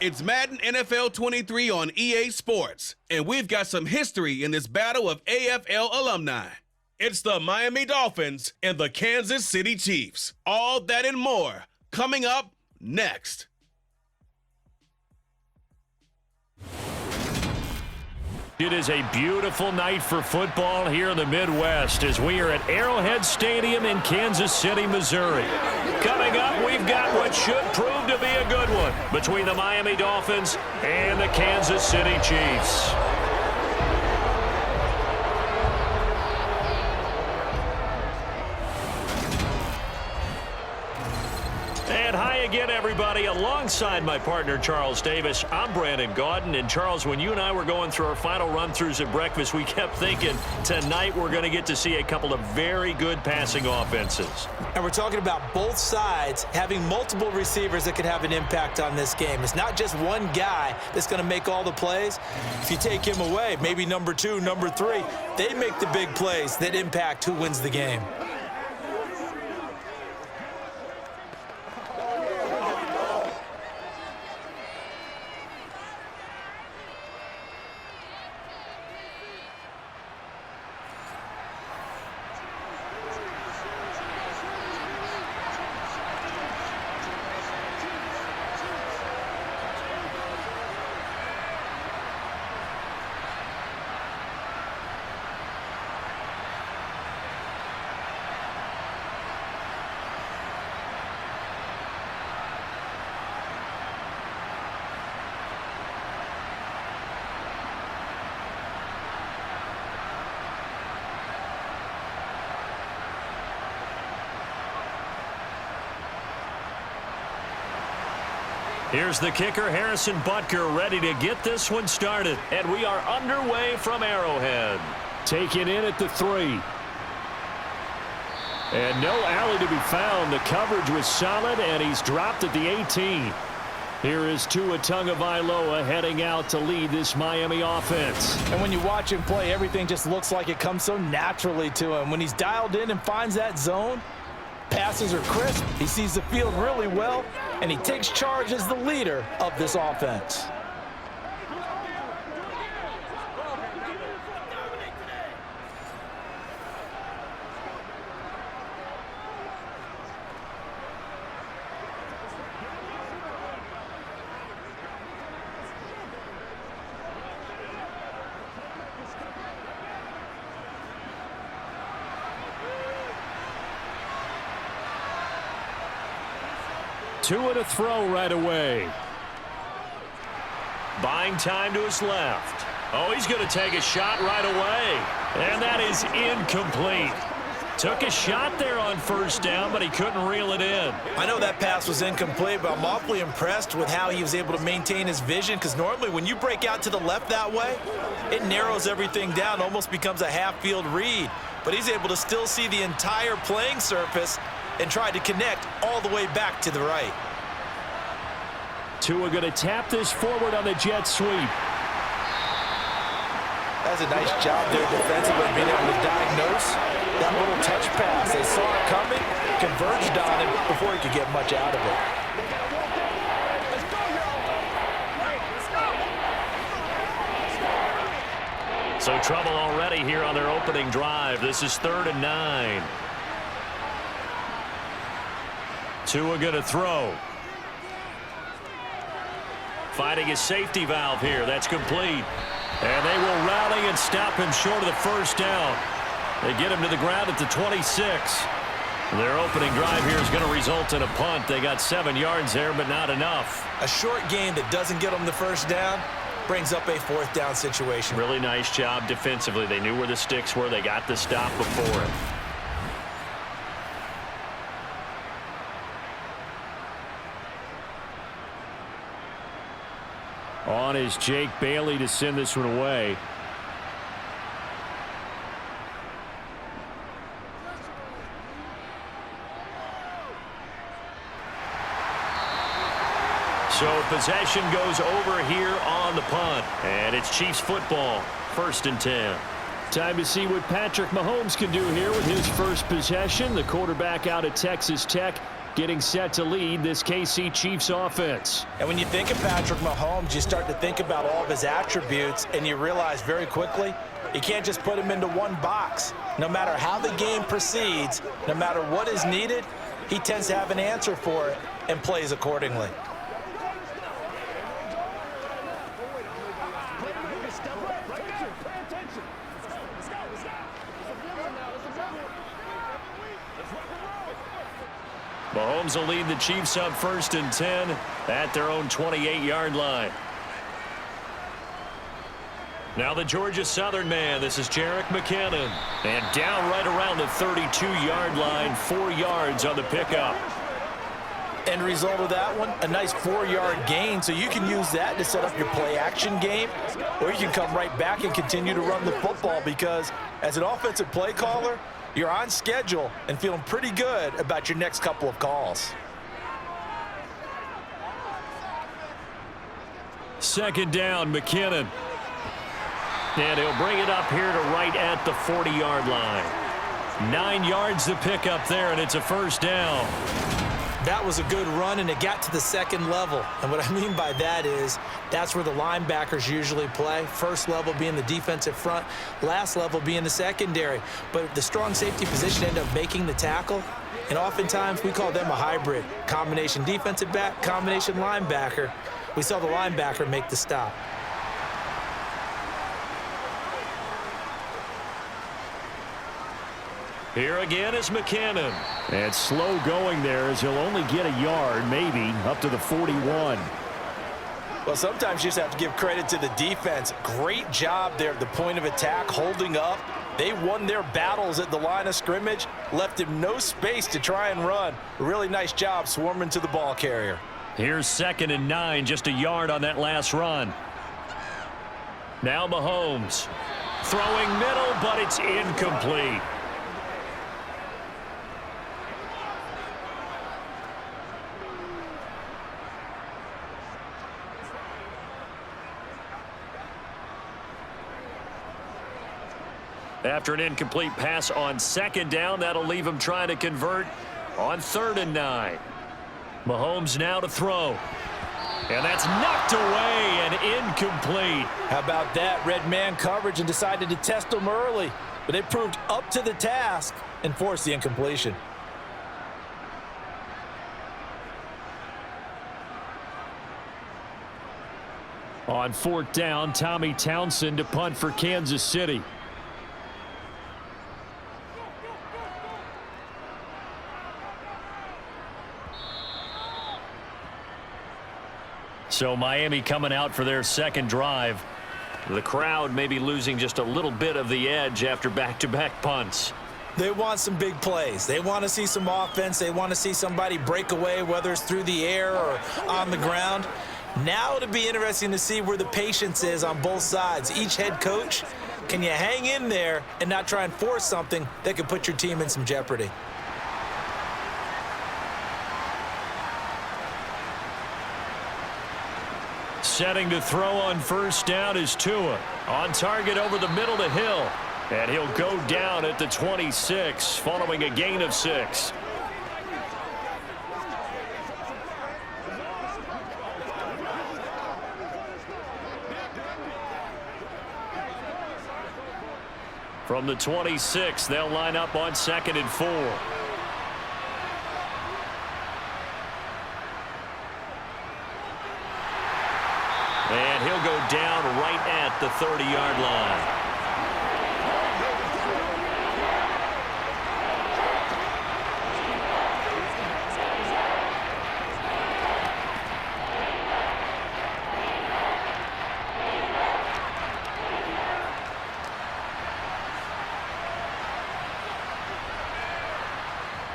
It's Madden NFL 23 on EA Sports, and we've got some history in this battle of AFL alumni. It's the Miami Dolphins and the Kansas City Chiefs. All that and more coming up next. It is a beautiful night for football here in the Midwest as we are at Arrowhead Stadium in Kansas City, Missouri. Coming up, we've got what should prove to be a good one between the Miami Dolphins and the Kansas City Chiefs. And hi again, everybody. Alongside my partner, Charles Davis, I'm Brandon Gaudin. And, Charles, when you and I were going through our final run-throughs at breakfast, we kept thinking tonight we're going to get to see a couple of very good passing offenses. And we're talking about both sides having multiple receivers that could have an impact on this game. It's not just one guy that's going to make all the plays. If you take him away, maybe number 2, number 3, they make the big plays that impact who wins the game. Here's the kicker, Harrison Butker, ready to get this one started. And we are underway from Arrowhead. Taken in at the 3. And no alley to be found. The coverage was solid, and he's dropped at the 18. Here is Tua Tagovailoa heading out to lead this Miami offense. And when you watch him play, everything just looks like it comes so naturally to him. When he's dialed in and finds that zone, passes are crisp, he sees the field really well, and he takes charge as the leader of this offense. Tua to throw right away. Buying time to his left. Oh, he's going to take a shot right away. And that is incomplete. Took a shot there on first down, but he couldn't reel it in. I know that pass was incomplete, but I'm awfully impressed with how he was able to maintain his vision, because normally when you break out to the left that way, it narrows everything down, almost becomes a half-field read. But he's able to still see the entire playing surface and tried to connect all the way back to the right. Tua going to tap this forward on the jet sweep. That's a nice job there defensively, being able to diagnose that little touch pass. They saw it coming, converged on him before he could get much out of it. So trouble already here on their opening drive. This is 3rd and 9. Tua going to throw. Finding his safety valve here. That's complete. And they will rally and stop him short of the first down. They get him to the ground at the 26. Their opening drive here is going to result in a punt. They got 7 yards there, but not enough. A short game that doesn't get them the first down brings up a 4th down situation. Really nice job defensively. They knew where the sticks were. They got the stop before it. On is Jake Bailey to send this one away. So possession goes over here on the punt. And it's Chiefs football, 1st and 10. Time to see what Patrick Mahomes can do here with his first possession. The quarterback out of Texas Tech getting set to lead this KC Chiefs offense. And when you think of Patrick Mahomes, you start to think about all of his attributes, and you realize very quickly you can't just put him into one box. No matter how the game proceeds, no matter what is needed, he tends to have an answer for it and plays accordingly. Mahomes will lead the Chiefs up 1st and 10 at their own 28-yard line. Now the Georgia Southern man, this is Jerick McKinnon. And down right around the 32-yard line, 4 yards on the pickup. End result of that one, a nice 4-yard gain, so you can use that to set up your play-action game, or you can come right back and continue to run the football, because as an offensive play caller, you're on schedule and feeling pretty good about your next couple of calls. 2nd down, McKinnon. And he'll bring it up here to right at the 40-yard line. 9 yards to pick up there, and it's a 1st down. That was a good run, and it got to the 2nd level. And what I mean by that is that's where the linebackers usually play. 1st level being the defensive front, last level being the secondary. But the strong safety position ended up making the tackle, and oftentimes we call them a hybrid. Combination defensive back, combination linebacker. We saw the linebacker make the stop. Here again is McKinnon. And slow going there as he'll only get a yard, maybe, up to the 41. Well, sometimes you just have to give credit to the defense. Great job there at the point of attack, holding up. They won their battles at the line of scrimmage, left him no space to try and run. A really nice job swarming to the ball carrier. Here's 2nd and 9, just a yard on that last run. Now Mahomes. Throwing middle, but it's incomplete. After an incomplete pass on 2nd down, that'll leave him trying to convert on 3rd and 9. Mahomes now to throw. And that's knocked away and incomplete. How about that? Red man coverage and decided to test them early. But they proved up to the task and forced the incompletion. On 4th down, Tommy Townsend to punt for Kansas City. So Miami coming out for their 2nd drive. The crowd may be losing just a little bit of the edge after back-to-back punts. They want some big plays. They want to see some offense. They want to see somebody break away, whether it's through the air or on the ground. Now it'll be interesting to see where the patience is on both sides. Each head coach, can you hang in there and not try and force something that could put your team in some jeopardy? Setting to throw on 1st down is Tua. On target over the middle to Hill. And he'll go down at the 26 following a gain of 6. From the 26, they'll line up on 2nd and 4. And he'll go down right at the 30-yard line.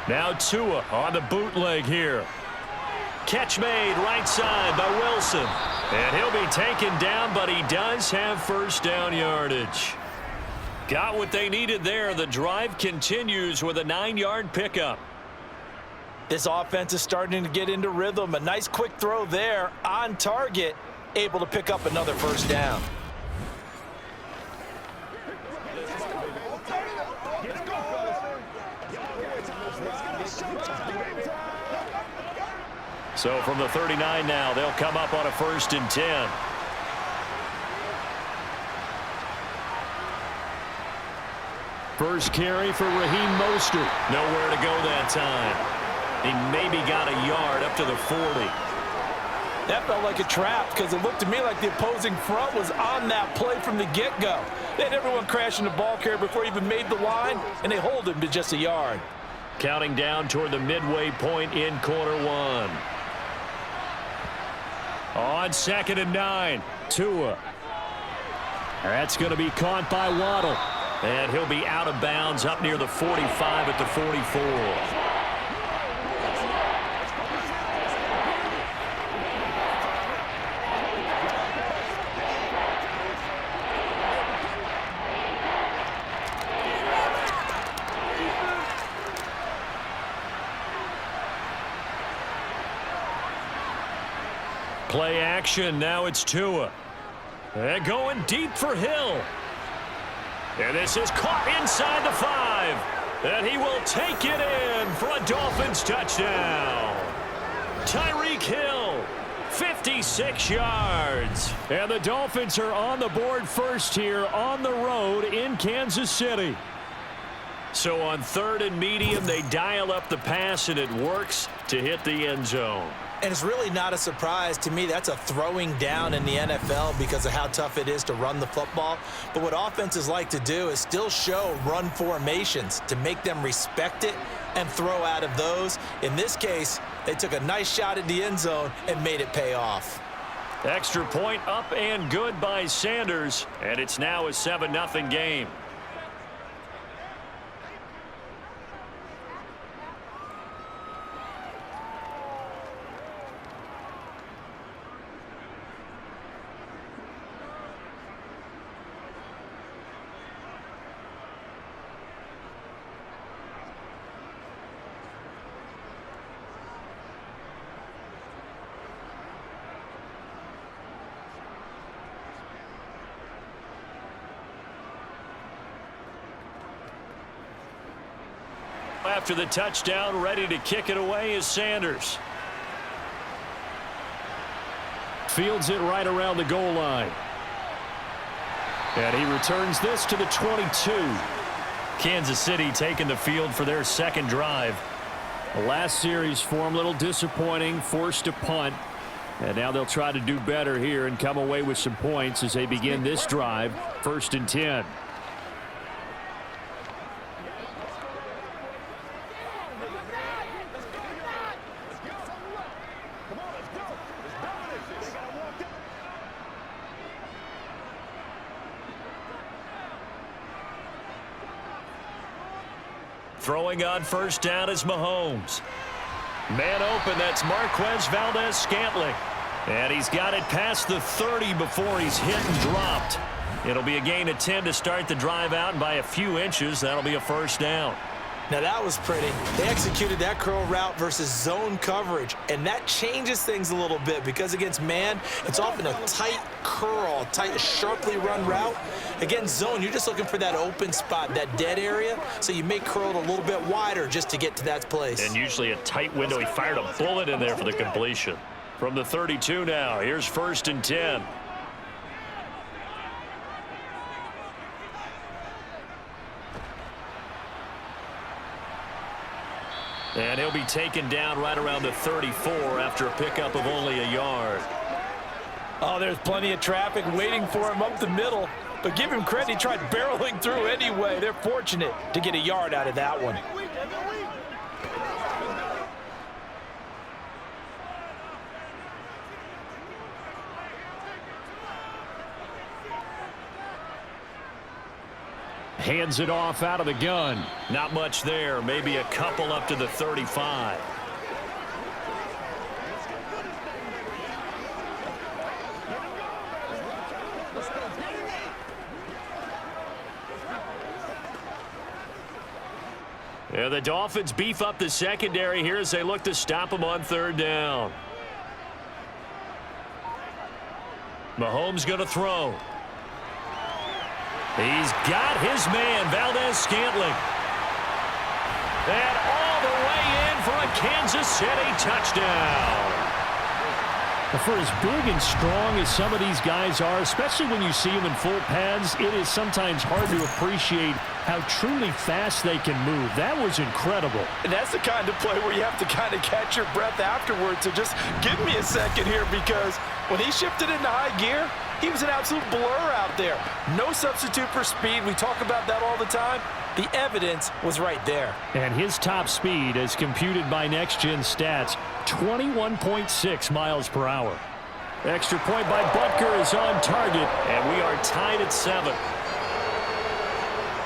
Now Tua on the bootleg here. Catch made right side by Wilson. And he'll be taken down, but he does have 1st down yardage. Got what they needed there. The drive continues with a 9-yard pickup. This offense is starting to get into rhythm. A nice quick throw there on target, able to pick up another 1st down. So from the 39 now, they'll come up on a 1st and 10. First carry for Raheem Mostert. Nowhere to go that time. He maybe got a yard up to the 40. That felt like a trap because it looked to me like the opposing front was on that play from the get-go. They had everyone crashing the ball carrier before he even made the line, and they hold him to just a yard. Counting down toward the midway point in quarter one. On 2nd and 9, Tua. That's going to be caught by Waddle. And he'll be out of bounds up near the 45 at the 44. Play action, now it's Tua. And going deep for Hill. And this is caught inside the 5. And he will take it in for a Dolphins touchdown. Tyreek Hill, 56 yards. And the Dolphins are on the board first here on the road in Kansas City. So on 3rd and medium, they dial up the pass, and it works to hit the end zone. And it's really not a surprise to me. That's a throwing down in the NFL because of how tough it is to run the football. But what offenses like to do is still show run formations to make them respect it and throw out of those. In this case, they took a nice shot at the end zone and made it pay off. Extra point up and good by Sanders. And it's now a 7-0 game. After the touchdown, ready to kick it away is Sanders. Fields it right around the goal line. And he returns this to the 22. Kansas City taking the field for their second drive. The last series for them, a little disappointing, forced to punt. And now they'll try to do better here and come away with some points as they begin this drive, 1st and 10. Throwing on 1st down is Mahomes. Man open, that's Marquez Valdez-Scantling. And he's got it past the 30 before he's hit and dropped. It'll be a gain of 10 to start the drive out, and by a few inches, that'll be a 1st down. Now that was pretty. They executed that curl route versus zone coverage, and that changes things a little bit because against man, it's often a tight curl, tight, sharply run route. Against zone, you're just looking for that open spot, that dead area, so you may curl it a little bit wider just to get to that place. And usually a tight window. He fired a bullet in there for the completion. From the 32 now, here's 1st and 10. And he'll be taken down right around the 34 after a pickup of only a yard. Oh, there's plenty of traffic waiting for him up the middle. But give him credit, he tried barreling through anyway. They're fortunate to get a yard out of that one. Hands it off out of the gun. Not much there. Maybe a couple up to the 35. Yeah, the Dolphins beef up the secondary here as they look to stop him on 3rd down. Mahomes going to throw. He's got his man, Valdez-Scantling. And all the way in for a Kansas City touchdown. For as big and strong as some of these guys are, especially when you see them in full pads, it is sometimes hard to appreciate how truly fast they can move. That was incredible. And that's the kind of play where you have to kind of catch your breath afterwards. So just give me a second here, because when he shifted into high gear, he was an absolute blur out there. No substitute for speed. We talk about that all the time. The evidence was right there. And his top speed, as computed by Next Gen Stats, 21.6 miles per hour. Extra point by Butker is on target, and we are tied at 7.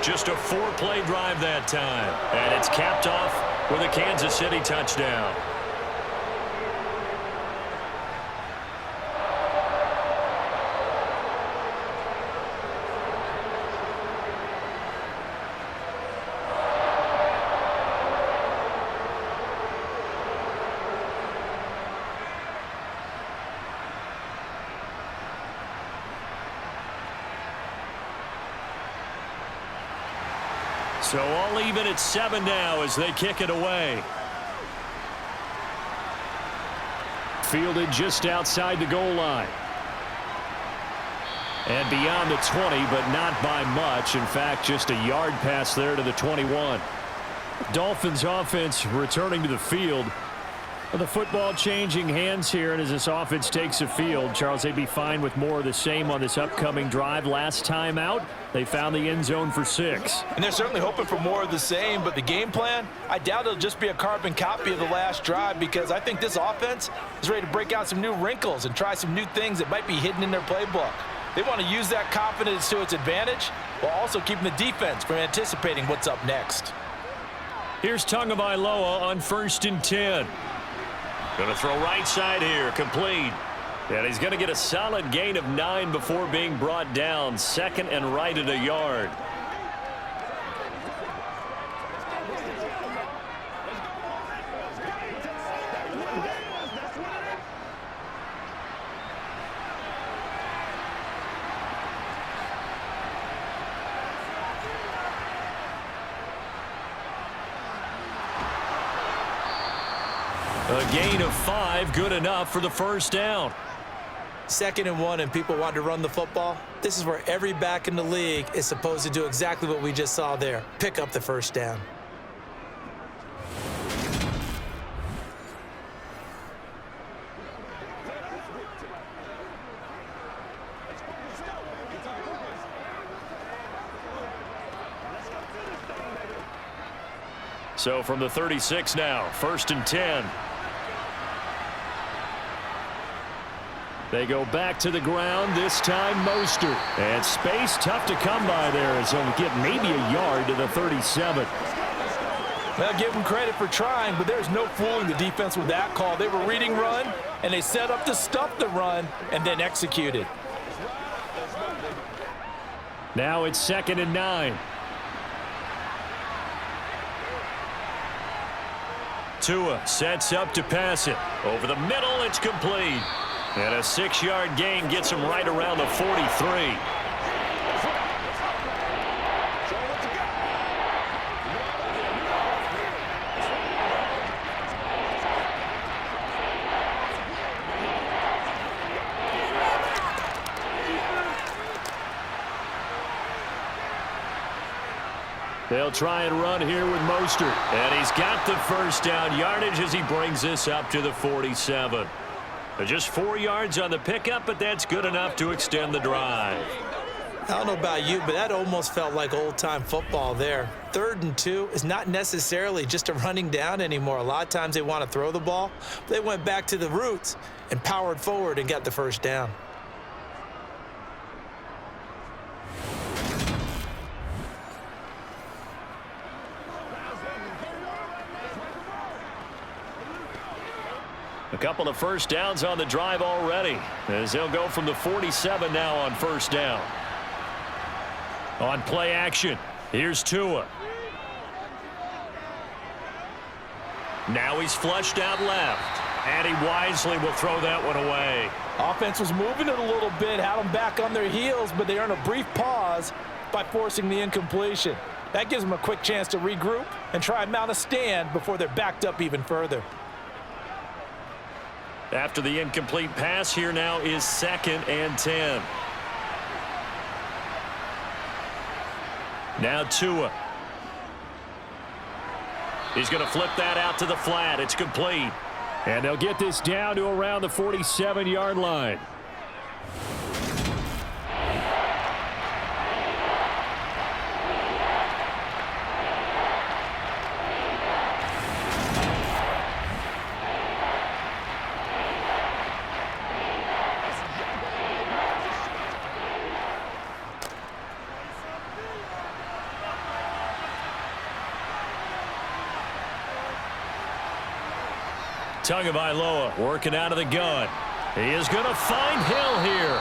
Just a 4-play drive that time, and it's capped off with a Kansas City touchdown. So all even at 7 now as they kick it away. Fielded just outside the goal line. And beyond the 20, but not by much. In fact, just a yard pass there to the 21. Dolphins offense returning to the field. The football changing hands here, and as this offense takes the field, Charles, they'd be fine with more of the same on this upcoming drive. Last time out, they found the end zone for 6. And they're certainly hoping for more of the same, but the game plan, I doubt it'll just be a carbon copy of the last drive, because I think this offense is ready to break out some new wrinkles and try some new things that might be hidden in their playbook. They want to use that confidence to its advantage while also keeping the defense from anticipating what's up next. Here's Tagovailoa on 1st and 10. Going to throw right side here, complete. And he's going to get a solid gain of 9 before being brought down. 2nd and right at a yard. A gain of 5, good enough for the first down. 2nd and 1, and people want to run the football. This is where every back in the league is supposed to do exactly what we just saw there. Pick up the first down. So from the 36 now, 1st and 10. They go back to the ground, this time Mostert. And space tough to come by there as he'll get maybe a yard to the 37. Well, give them credit for trying, but there's no fooling the defense with that call. They were reading run, and they set up to stuff the run and then executed. Now it's 2nd and 9. Tua sets up to pass it. Over the middle, it's complete. And a 6-yard gain gets him right around the 43. They'll try and run here with Mostert. And he's got the first down yardage as he brings this up to the 47. Just 4 yards on the pickup, but that's good enough to extend the drive. I don't know about you, but that almost felt like old-time football there. 3rd and 2 is not necessarily just a running down anymore. A lot of times they want to throw the ball. They went back to the roots and powered forward and got the first down. A couple of first downs on the drive already, as they'll go from the 47 now on 1st down. On play action, here's Tua. Now he's flushed out left, and he wisely will throw that one away. Offense was moving it a little bit, had them back on their heels, but they earn a brief pause by forcing the incompletion. That gives them a quick chance to regroup and try and mount a stand before they're backed up even further. After the incomplete pass, here now is 2nd and 10. Now Tua. He's going to flip that out to the flat. It's complete. And they'll get this down to around the 47-yard line. Tagovailoa working out of the gun. He is going to find Hill here.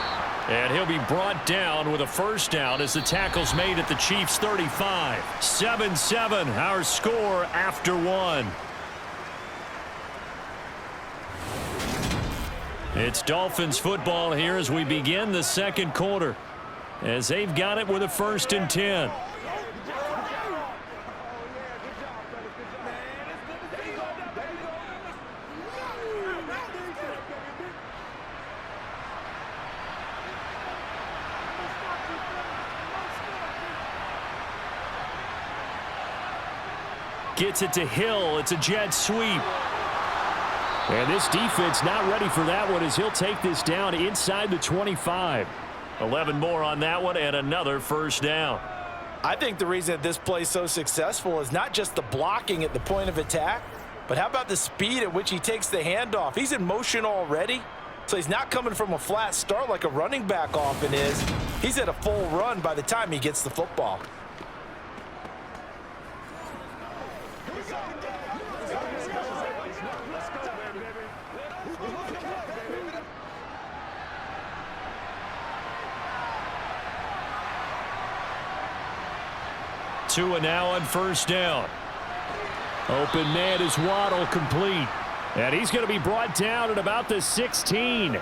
And he'll be brought down with a first down as the tackle's made at the Chiefs' 35. 7-7, our score after 1. It's Dolphins football here as we begin the second quarter, as they've got it with a 1st and 10. Gets it to Hill. It's a jet sweep. And this defense not ready for that one as he'll take this down inside the 25. 11 more on that one and another first down. I think the reason that this play is so successful is not just the blocking at the point of attack, but how about the speed at which he takes the handoff? He's in motion already, so he's not coming from a flat start like a running back often is. He's at a full run by the time he gets the football. Tua now on first down. Open man is Waddle, complete. And he's going to be brought down at about the 16.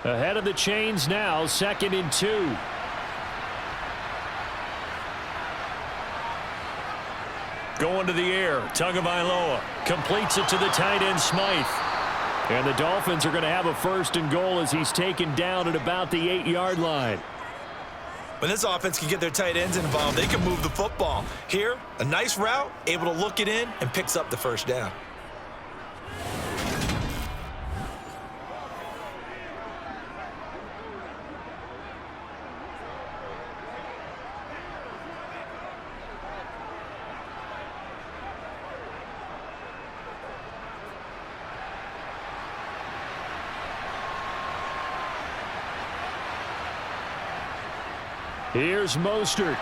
Ahead of the chains now, 2nd and 2. Going to the air, Tagovailoa completes it to the tight end Smythe. And the Dolphins are going to have a 1st and goal as he's taken down at about the 8-yard line. When this offense can get their tight ends involved, they can move the football. Here, a nice route, able to look it in, and picks up the first down. Here's Mostert.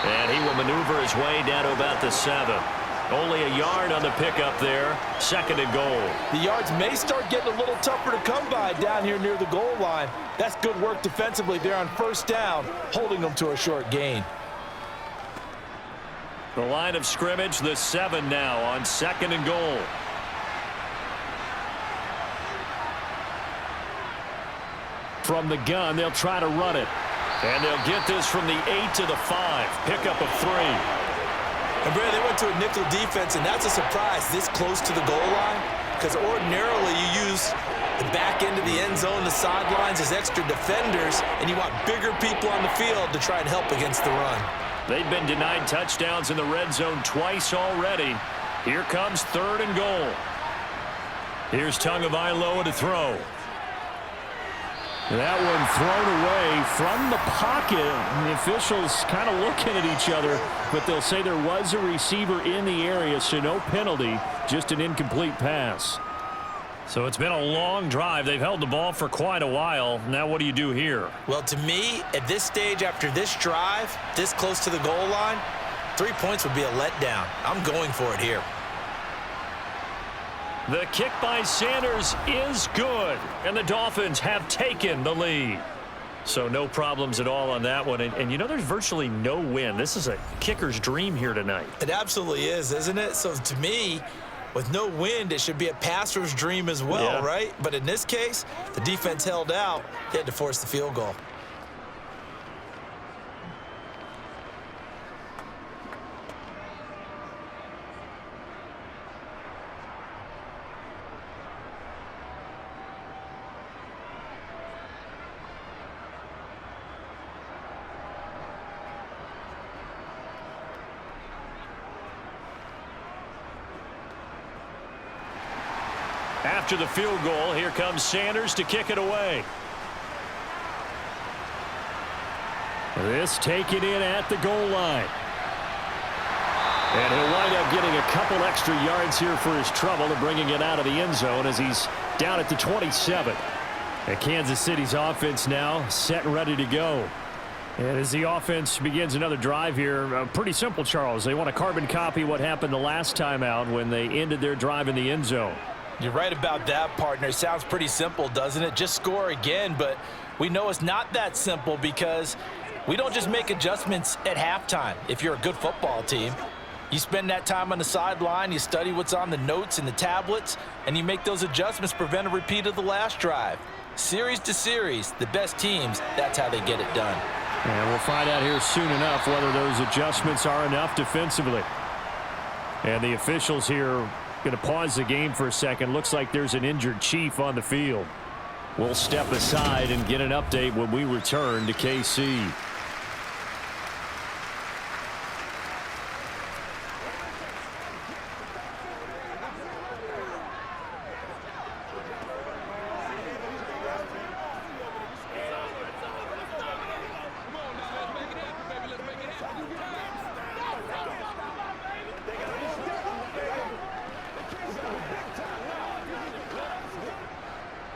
And he will maneuver his way down to about the 7. Only a yard on the pickup there. 2nd and goal. The yards may start getting a little tougher to come by down here near the goal line. That's good work defensively there on first down, holding them to a short gain. The line of scrimmage, the 7 now on 2nd and goal. From the gun, they'll try to run it. And they'll get this from the 8 to the 5. Pickup of 3. And, Brad, they went to a nickel defense, and that's a surprise this close to the goal line, because ordinarily you use the back end of the end zone, the sidelines as extra defenders, and you want bigger people on the field to try and help against the run. They've been denied touchdowns in the red zone twice already. Here comes 3rd and goal. Here's Tagovailoa to throw. That one thrown away from the pocket. And the officials kind of looking at each other, but they'll say there was a receiver in the area, so no penalty, just an incomplete pass. So it's been a long drive. They've held the ball for quite a while. Now what do you do here? Well, to me, at this stage, after this drive, this close to the goal line, 3 points would be a letdown. I'm going for it here. The kick by Sanders is good, and the Dolphins have taken the lead. So no problems at all on that one. And you know, there's virtually no win. This is a kicker's dream here tonight. It absolutely is, isn't it? So to me, With no wind, it should be a passer's dream as well, right? But in this case, the defense held out. They had to force the field goal. After the field goal, here comes Sanders to kick it away. This taken in at the goal line. And he'll wind up getting a couple extra yards here for his trouble and bringing it out of the end zone as he's down at the 27. And Kansas City's offense now set and ready to go. And as the offense begins another drive here, pretty simple, Charles. They want to carbon copy what happened the last time out when they ended their drive in the end zone. You're right about that, partner. It sounds pretty simple, doesn't it? Just score again, but we know it's not that simple because we don't just make adjustments at halftime. If you're a good football team, you spend that time on the sideline, you study what's on the notes and the tablets, and you make those adjustments to prevent a repeat of the last drive. Series to series, the best teams, that's how they get it done. And we'll find out here soon enough whether those adjustments are enough defensively. And the officials here going to pause the game for a second. Looks like there's an injured Chief on the field. We'll step aside and get an update when we return to KC.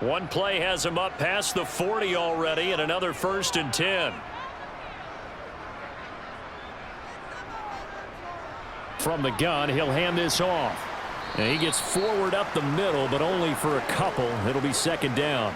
One play has him up past the 40 already, and another 1st and 10. From the gun, he'll hand this off. And he gets forward up the middle, but only for a couple. It'll be 2nd down.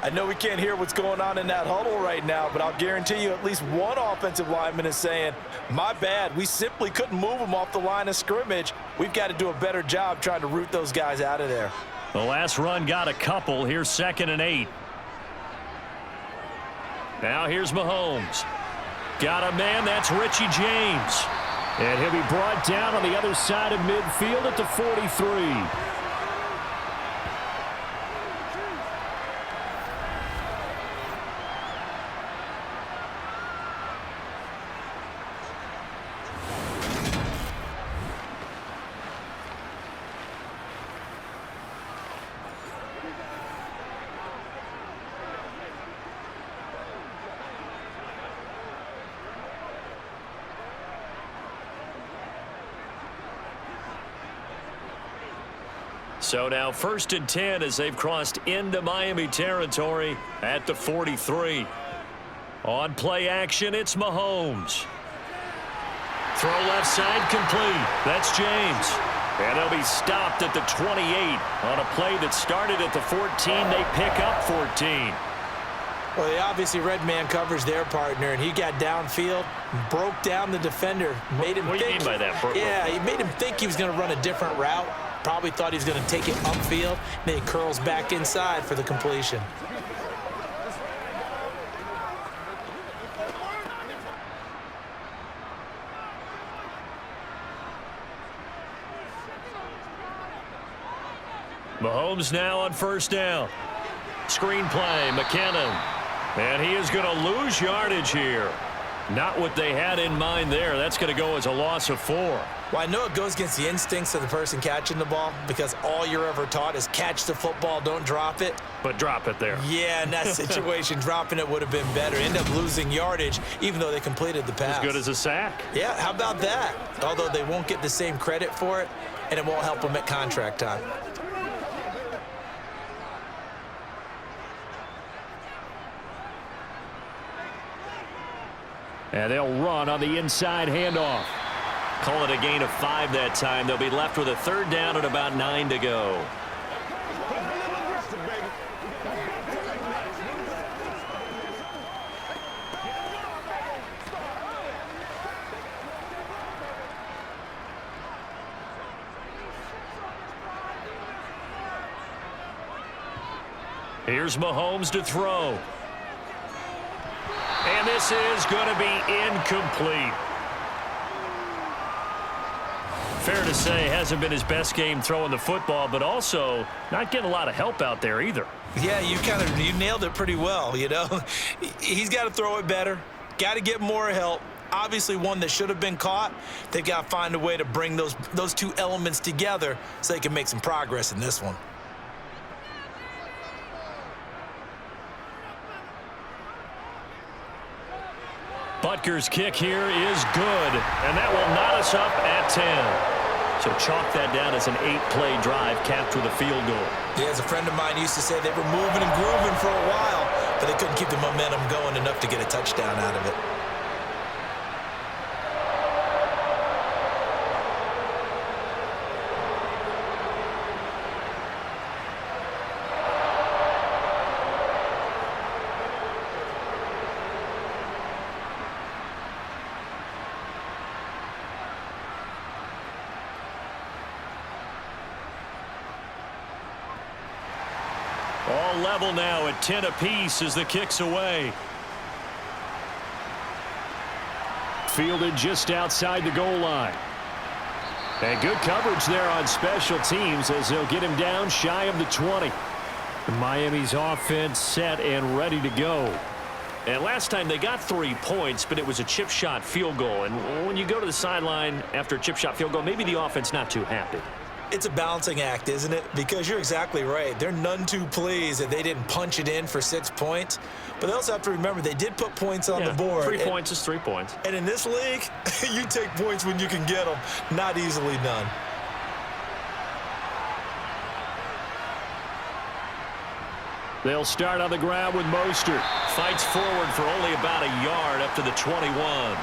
I know we can't hear what's going on in that huddle right now, but I'll guarantee you at least one offensive lineman is saying, my bad, we simply couldn't move them off the line of scrimmage. We've got to do a better job trying to root those guys out of there. The last run got a couple. Here's 2nd and 8. Now here's Mahomes. Got a man, that's Richie James. And he'll be brought down on the other side of midfield at the 43. So now 1st and 10 as they've crossed into Miami territory at the 43. On play action, it's Mahomes. Throw left side complete. That's James. And they'll be stopped at the 28 on a play that started at the 14. They pick up 14. Well, they obviously read man coverage their partner, and he got downfield, broke down the defender, made him think. What do you mean by that? Yeah, he made him think he was going to run a different route. Probably thought he was going to take it upfield. Then he curls back inside for the completion. Mahomes now on 1st down. Screen play, McKinnon. And he is going to lose yardage here. Not what they had in mind there. That's going to go as a loss of 4. Well, I know it goes against the instincts of the person catching the ball because all you're ever taught is catch the football, don't drop it. But drop it there. Yeah, in that situation, dropping it would have been better. End up losing yardage, even though they completed the pass. As good as a sack. Yeah, how about that? Although they won't get the same credit for it, and it won't help them at contract time. And they'll run on the inside handoff. Call it a gain of 5 that time. They'll be left with a 3rd down and about 9 to go. Here's Mahomes to throw. And this is going to be incomplete. Fair to say, hasn't been his best game throwing the football, but also not getting a lot of help out there either. Yeah, you nailed it pretty well, you know. He's got to throw it better, got to get more help. Obviously one that should have been caught. They've got to find a way to bring those two elements together so they can make some progress in this one. Butker's kick here is good, and that will knot us up at 10. So chalk that down as an 8-play drive capped with a field goal. Yeah, as a friend of mine used to say, they were moving and grooving for a while, but they couldn't keep the momentum going enough to get a touchdown out of it. All level now at 10 apiece as the kick's away. Fielded just outside the goal line. And good coverage there on special teams as they'll get him down shy of the 20. Miami's offense set and ready to go. And last time they got 3 points, but it was a chip shot field goal. And when you go to the sideline after a chip shot field goal, maybe the offense not too happy. It's a balancing act, isn't it? Because you're exactly right. They're none too pleased that they didn't punch it in for 6 points. But they also have to remember they did put points on the board. 3 points is 3 points. And in this league, you take points when you can get them. Not easily done. They'll start on the ground with Mostert. Fights forward for only about a yard up to the 21.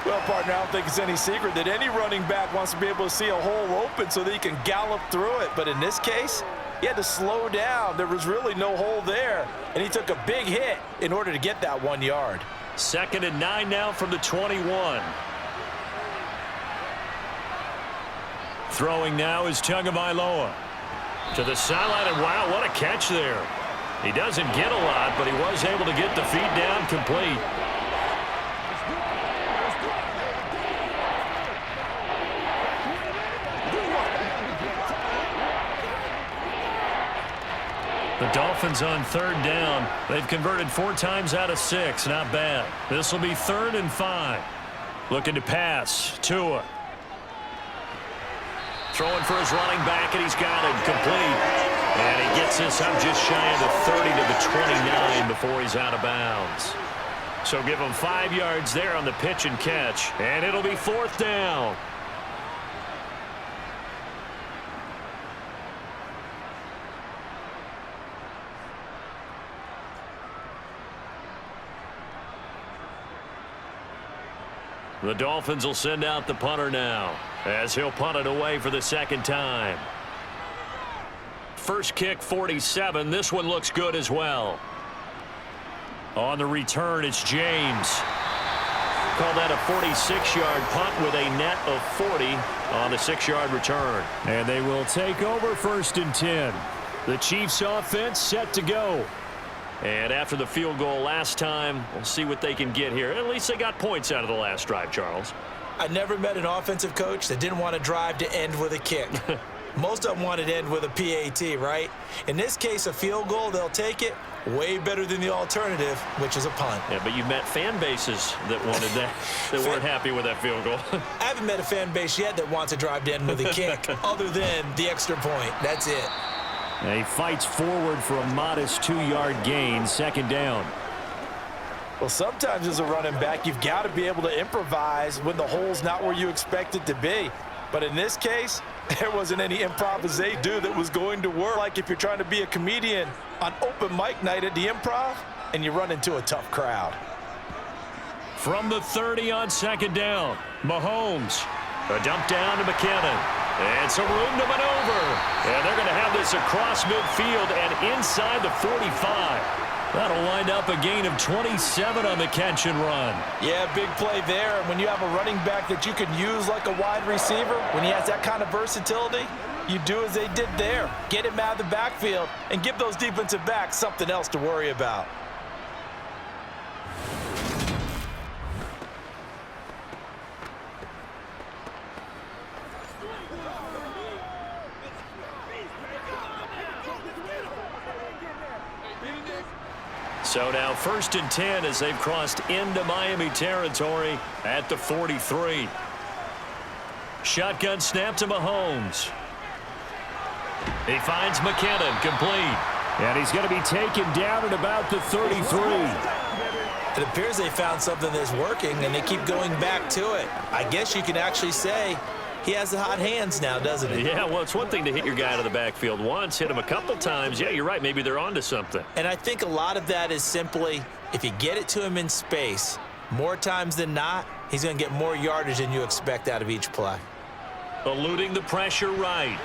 Well, partner, I don't think it's any secret that any running back wants to be able to see a hole open so that he can gallop through it. But in this case, he had to slow down. There was really no hole there, and he took a big hit in order to get that 1 yard. 2nd and 9 now from the 21. Throwing now is Tagovailoa. To the sideline, and wow, what a catch there. He doesn't get a lot, but he was able to get the feet down complete. The Dolphins on 3rd down. They've converted 4 times out of 6. Not bad. This will be 3rd and 5. Looking to pass. Tua. Throwing for his running back, and he's got it complete. And he gets this up just shy of the 30 to the 29 before he's out of bounds. So give him 5 yards there on the pitch and catch. And it'll be 4th down. The Dolphins will send out the punter now as he'll punt it away for the 2nd time. First kick, 47. This one looks good as well. On the return, it's James. Call that a 46-yard punt with a net of 40 on the 6-yard return. And they will take over 1st and 10. The Chiefs offense set to go. And after the field goal last time, we'll see what they can get here. At least they got points out of the last drive, Charles. I never met an offensive coach that didn't want to drive to end with a kick. Most of them wanted to end with a PAT, right? In this case, a field goal, they'll take it. Way better than the alternative, which is a punt. Yeah, but you've met fan bases that wanted that, that weren't happy with that field goal. I haven't met a fan base yet that wants to drive to end with a kick, other than the extra point. That's it. He fights forward for a modest 2-yard gain, 2nd down. Well, sometimes as a running back, you've got to be able to improvise when the hole's not where you expect it to be. But in this case, there wasn't any improvisation that was going to work. Like if you're trying to be a comedian on open mic night at the Improv and you run into a tough crowd. From the 30 on 2nd down, Mahomes. A dump down to McKinnon. And some room to maneuver. And they're going to have this across midfield and inside the 45. That'll wind up a gain of 27 on the catch and run. Yeah, big play there. And when you have a running back that you can use like a wide receiver, when he has that kind of versatility, You do as they did there. Get him out of the backfield and give those defensive backs something else to worry about. So now 1st and 10 as they've crossed into Miami territory at the 43. Shotgun snap to Mahomes. He finds McKinnon, complete. And he's going to be taken down at about the 33. It appears they found something that's working, and they keep going back to it. I guess you can actually say he has the hot hands now, doesn't he? Yeah, well, it's one thing to hit your guy out of the backfield once, hit him a couple times. Yeah, you're right. Maybe they're onto something. And I think a lot of that is simply if you get it to him in space, more times than not, he's going to get more yardage than you expect out of each play. Eluding the pressure right.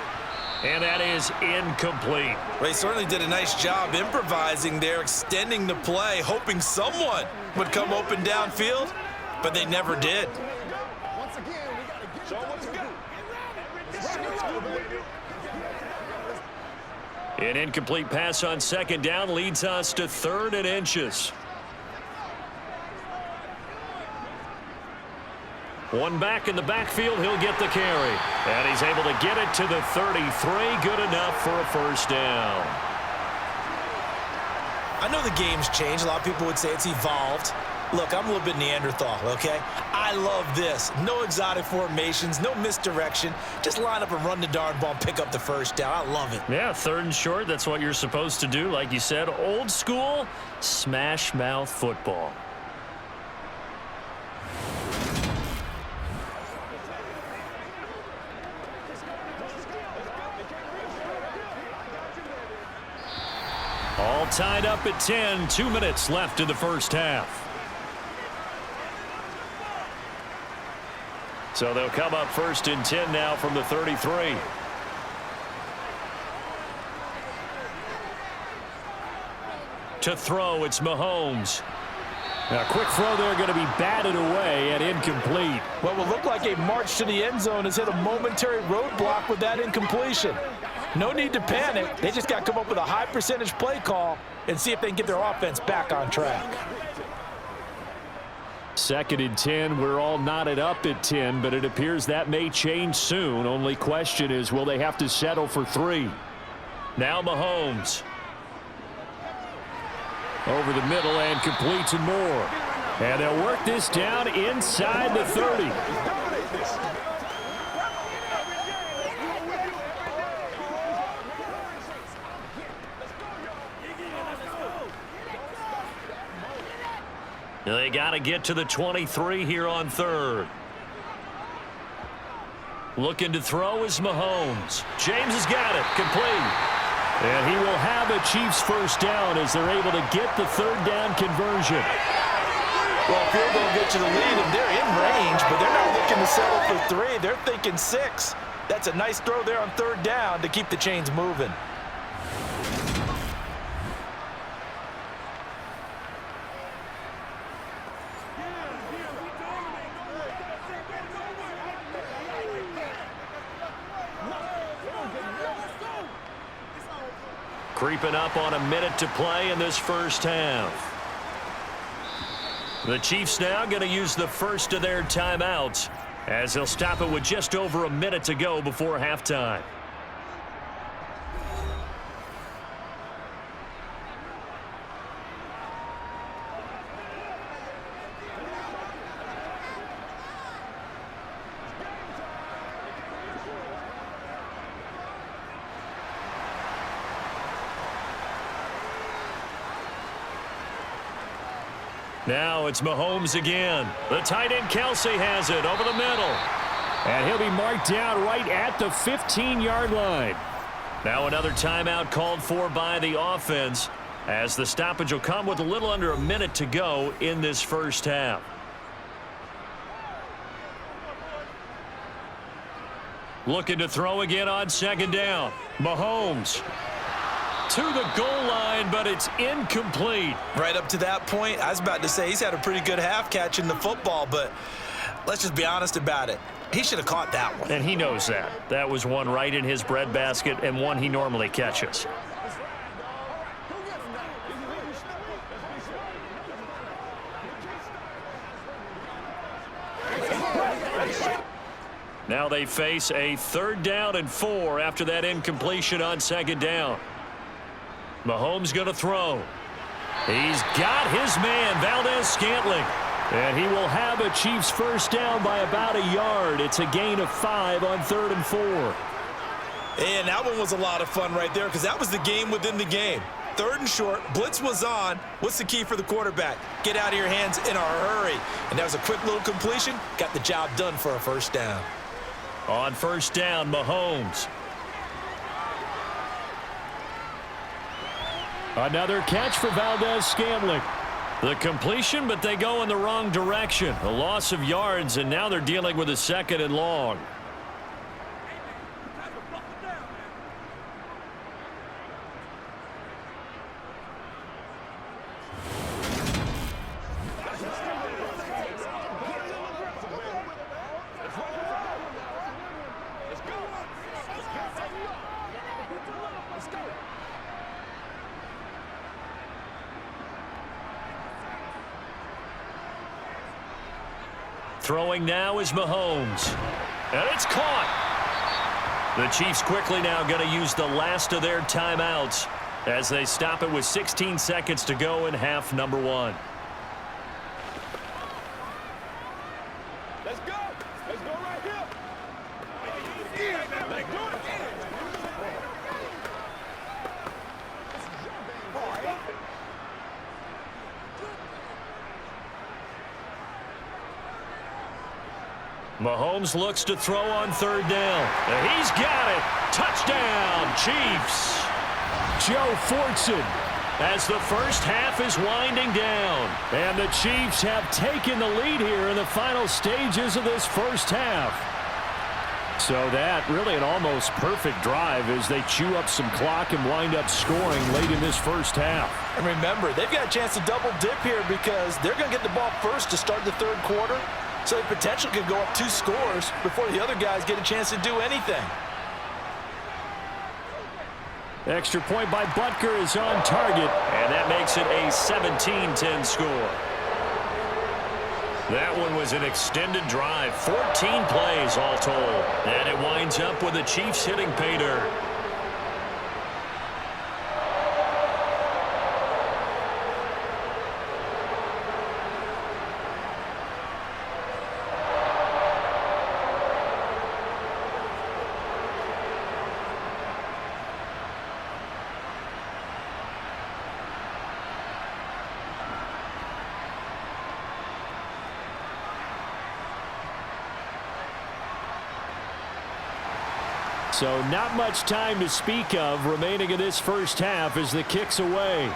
And that is incomplete. Well, he certainly did a nice job improvising there, extending the play, hoping someone would come open downfield, but they never did. An incomplete pass on 2nd down leads us to 3rd and inches. One back in the backfield, he'll get the carry. And he's able to get it to the 33. Good enough for a 1st down. I know the game's changed. A lot of people would say it's evolved. Look, I'm a little bit Neanderthal, okay? I love this. No exotic formations, no misdirection. Just line up and run the darn ball and pick up the 1st down. I love it. Yeah, 3rd and short, that's what you're supposed to do. Like you said, old school, smash mouth football. All tied up at 10, 2 minutes left in the 1st half. So they'll come up 1st and 10 now from the 33. To throw, it's Mahomes. Now, quick throw there going to be batted away and incomplete. What will look like a march to the end zone has hit a momentary roadblock with that incompletion. No need to panic. They just got to come up with a high percentage play call and see if they can get their offense back on track. 2nd and 10, we're all knotted up at 10, but it appears that may change soon. Only question is, will they have to settle for 3? Now Mahomes. Over the middle and completes and more. And they'll work this down inside the 30. They got to get to the 23 here on 3rd. Looking to throw is Mahomes. James has got it. Complete. And he will have a Chiefs 1st down as they're able to get the 3rd down conversion. Well, field goal get you the lead, and they're in range, but they're not looking to settle for 3. They're thinking 6. That's a nice throw there on 3rd down to keep the chains moving. Creeping up on a minute to play in this 1st half. The Chiefs now going to use the first of their timeouts as they'll stop it with just over a minute to go before halftime. Now it's Mahomes again. The tight end Kelsey has it over the middle. And he'll be marked down right at the 15-yard line. Now another timeout called for by the offense as the stoppage will come with a little under a minute to go in this 1st half. Looking to throw again on 2nd down. Mahomes to the goal line, but it's incomplete. Right up to that point, I was about to say he's had a pretty good half catching the football, but let's just be honest about it. He should have caught that one. And he knows that. That was one right in his breadbasket and one he normally catches. Now they face a 3rd down and 4 after that incompletion on 2nd down. Mahomes going to throw. He's got his man, Valdez-Scantling. And he will have a Chiefs first down by about a yard. It's a gain of 5 on 3rd and 4. And that one was a lot of fun right there because that was the game within the game. 3rd and short, blitz was on. What's the key for the quarterback? Get out of your hands in a hurry. And that was a quick little completion. Got the job done for a first down. On 1st down, Mahomes. Another catch for Valdez-Scantling. The completion, but they go in the wrong direction. A loss of yards, and now they're dealing with a 2nd and long. Throwing now is Mahomes. And it's caught. The Chiefs quickly now going to use the last of their timeouts as they stop it with 16 seconds to go in half number 1. Let's go. Let's go right here. Let's do it. Mahomes looks to throw on 3rd down. He's got it. Touchdown, Chiefs. Joe Fortson as the first half is winding down. And the Chiefs have taken the lead here in the final stages of this first half. So that really an almost perfect drive as they chew up some clock and wind up scoring late in this first half. And remember, they've got a chance to double dip here because they're going to get the ball first to start the 3rd quarter. So the potential could go up 2 scores before the other guys get a chance to do anything. Extra point by Butker is on target, and that makes it a 17-10 score. That one was an extended drive, 14 plays all told, and it winds up with the Chiefs hitting pay dirt. So not much time to speak of remaining in this first half as the kick's away.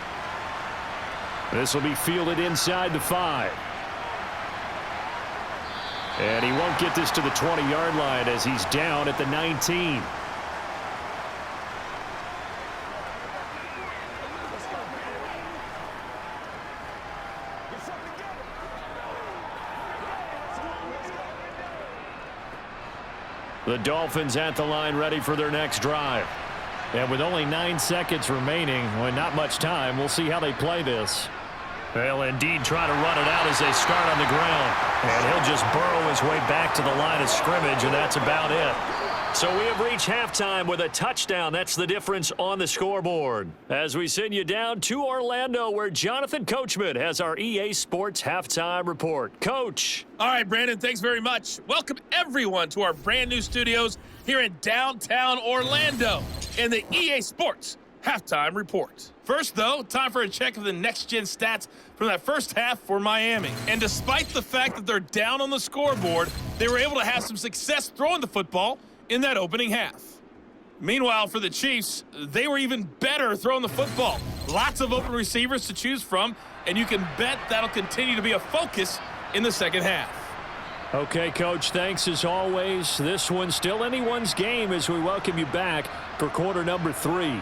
This will be fielded inside the 5. And he won't get this to the 20-yard line as he's down at the 19. The Dolphins at the line ready for their next drive. And with only 9 seconds remaining, well, not much time, we'll see how they play this. They'll indeed try to run it out as they start on the ground. And he'll just burrow his way back to the line of scrimmage, and that's about it. So we have reached halftime with a touchdown. That's the difference on the scoreboard. As we send you down to Orlando, where Jonathan Coachman has our EA Sports Halftime Report. Coach. All right, Brandon, thanks very much. Welcome, everyone, to our brand new studios here in downtown Orlando in the EA Sports Halftime Report. First, though, time for a check of the next-gen stats from that first half for Miami. And despite the fact that they're down on the scoreboard, they were able to have some success throwing the football in that opening half. Meanwhile, for the Chiefs, they were even better throwing the football. Lots of open receivers to choose from, and you can bet that'll continue to be a focus in the second half. Okay, Coach, thanks as always. This one's still anyone's game as we welcome you back for quarter number 3.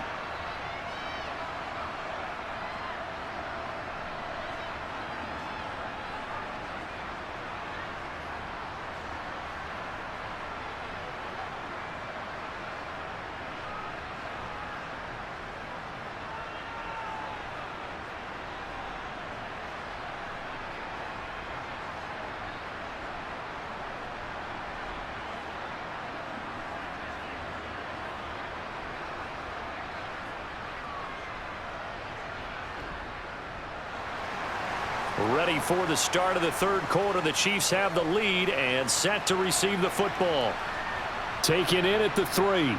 Ready for the start of the third quarter. The Chiefs have the lead and set to receive the football. Taken in at the 3.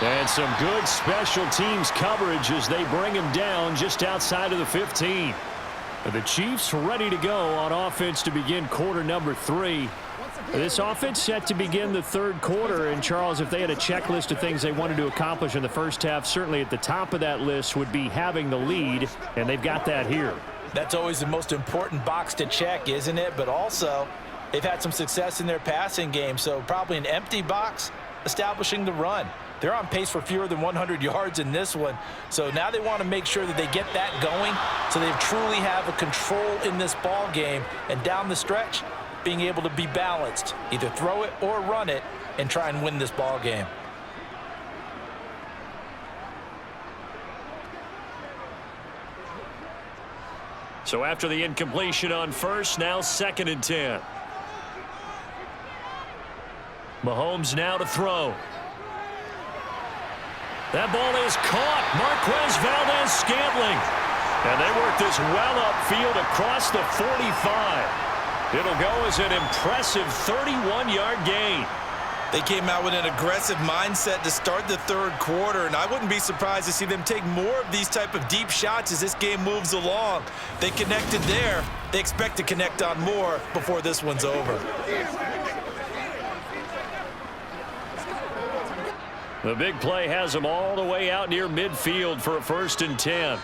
And some good special teams coverage as they bring him down just outside of the 15. The Chiefs ready to go on offense to begin quarter number 3. This offense set to begin the third quarter. And, Charles, if they had a checklist of things they wanted to accomplish in the first half, certainly at the top of that list would be having the lead, and they've got that here. That's always the most important box to check, isn't it? But also, they've had some success in their passing game, so probably an empty box establishing the run. They're on pace for fewer than 100 yards in this one. So now they want to make sure that they get that going so they truly have a control in this ball game. And down the stretch, being able to be balanced, either throw it or run it, and try and win this ball game. So after the incompletion on first, now 2nd and 10. Mahomes now to throw. That ball is caught. Marquez Valdes-Scantling. And they work this well upfield across the 45. It'll go as an impressive 31-yard gain. They came out with an aggressive mindset to start the third quarter, and I wouldn't be surprised to see them take more of these type of deep shots as this game moves along. They connected there. They expect to connect on more before this one's over. The big play has them all the way out near midfield for a 1st and 10.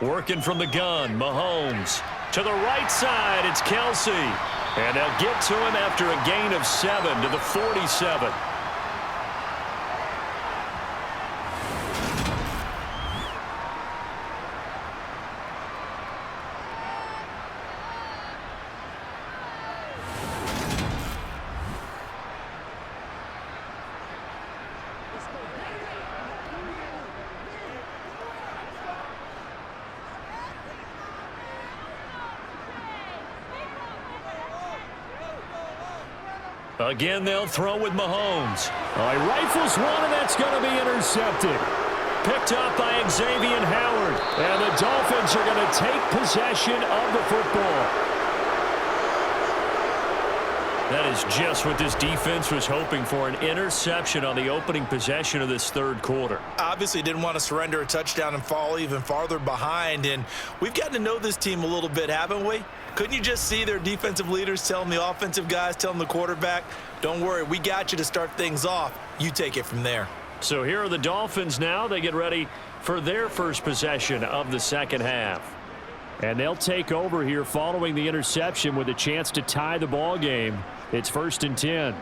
Working from the gun, Mahomes. To the right side, it's Kelsey. And they'll get to him after a gain of 7 to the 47. Again, they'll throw with Mahomes. Oh, he rifles one, and that's going to be intercepted. Picked up by Xavier Howard. And the Dolphins are going to take possession of the football. That is just what this defense was hoping for, an interception on the opening possession of this third quarter. Obviously didn't want to surrender a touchdown and fall even farther behind, and we've gotten to know this team a little bit, haven't we? Couldn't you just see their defensive leaders telling the offensive guys, telling the quarterback, don't worry, we got you to start things off. You take it from there. So here are the Dolphins now. They get ready for their first possession of the second half. And they'll take over here following the interception with a chance to tie the ball game. It's 1st and 10.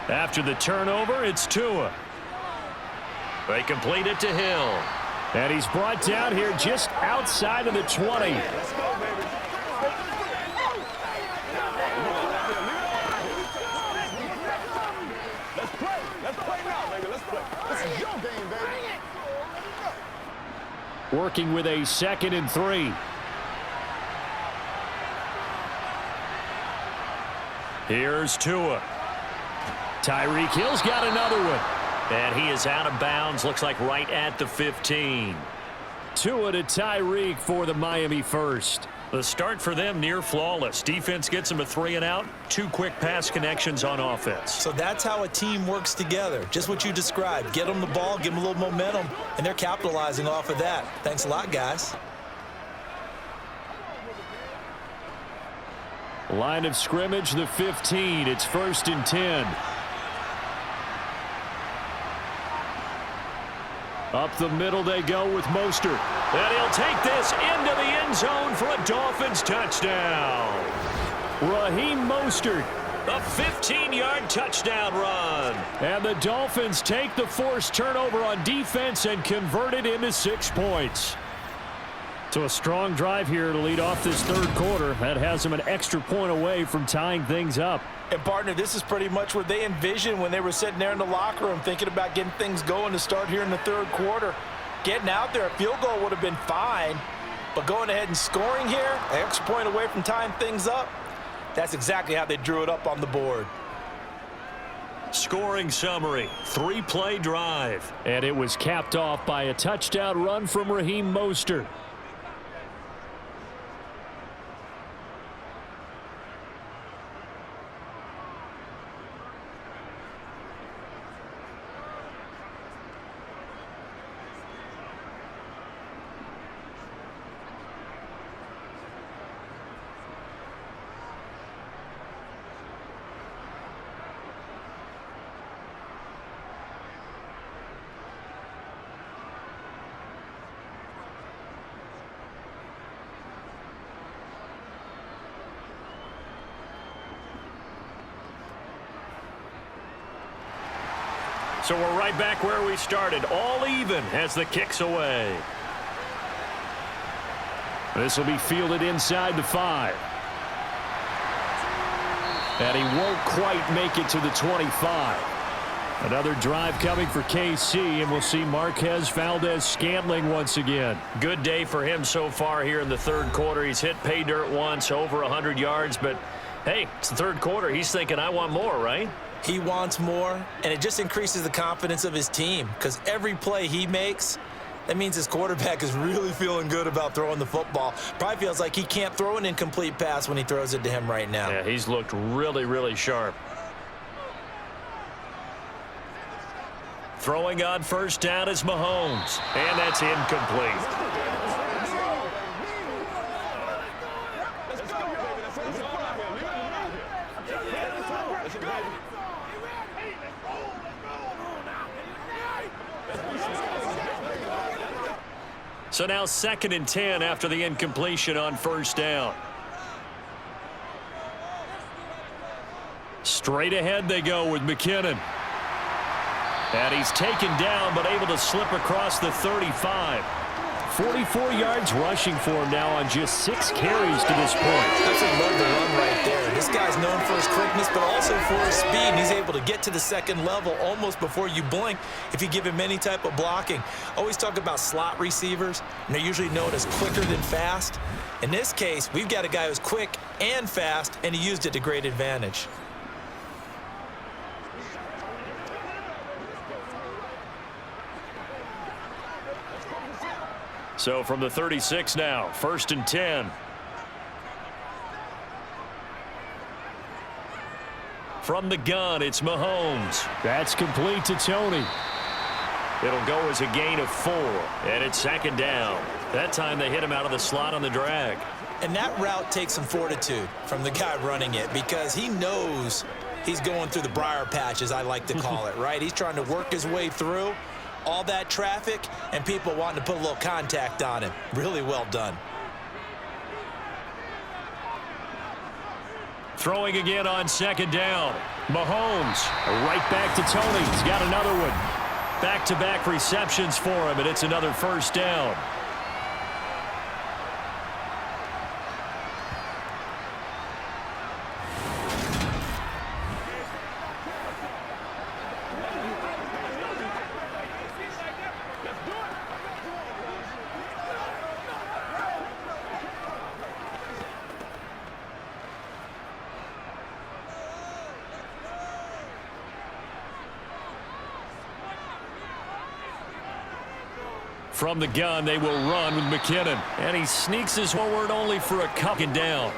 After the turnover, it's Tua. They complete it to Hill. And he's brought down here just outside of the 20. Working with a 2nd and 3. Here's Tua. Tyreek Hill's got another one. And he is out of bounds, looks like right at the 15. Tua to Tyreek for the Miami first. The start for them near flawless. Defense gets them a 3 and out. 2 quick pass connections on offense. So that's how a team works together. Just what you described. Get them the ball, give them a little momentum, and they're capitalizing off of that. Thanks a lot, guys. Line of scrimmage, the 15. It's 1st and 10. Up the middle they go with Mostert. And he'll take this into the end zone for a Dolphins touchdown. Raheem Mostert. A 15-yard touchdown run. And the Dolphins take the forced turnover on defense and convert it into 6 points. So a strong drive here to lead off this third quarter. That has them an extra point away from tying things up. And, partner, this is pretty much what they envisioned when they were sitting there in the locker room thinking about getting things going to start here in the third quarter. Getting out there, a field goal would have been fine. But going ahead and scoring here, an extra point away from tying things up, that's exactly how they drew it up on the board. Scoring summary, 3-play drive. And it was capped off by a touchdown run from Raheem Mostert. So we're right back where we started, all even as the kick's away. This will be fielded inside the 5. And he won't quite make it to the 25. Another drive coming for KC, and we'll see Marquez Valdez-Scantling once again. Good day for him so far here in the third quarter. He's hit pay dirt once, over 100 yards, but hey, it's the third quarter. He's thinking, I want more, right? He wants more, and it just increases the confidence of his team because every play he makes, that means his quarterback is really feeling good about throwing the football. Probably feels like he can't throw an incomplete pass when he throws it to him right now. Yeah, he's looked really, really sharp. Throwing on first down is Mahomes, and that's incomplete. So now 2nd and 10 after the incompletion on first down. Straight ahead they go with McKinnon. And he's taken down but able to slip across the 35. 44 yards rushing for him now on just 6 carries to this point. That's a love to run right there. This guy's known for his quickness, but also for his speed. And he's able to get to the second level almost before you blink if you give him any type of blocking. Always talk about slot receivers, and they're usually known as quicker than fast. In this case, we've got a guy who's quick and fast, and he used it to great advantage. So from the 36 now, 1st and 10. From the gun, it's Mahomes. That's complete to Tony. It'll go as a gain of 4, and it's 2nd down. That time they hit him out of the slot on the drag. And that route takes some fortitude from the guy running it because he knows he's going through the briar patch, as I like to call it, right? He's trying to work his way through all that traffic and people wanting to put a little contact on him. Really well done. Throwing again on 2nd down. Mahomes right back to Tony. He's got another one. Back-to-back receptions for him, and it's another 1st down. From the gun, they will run with McKinnon. And he sneaks his forward only for a couple down.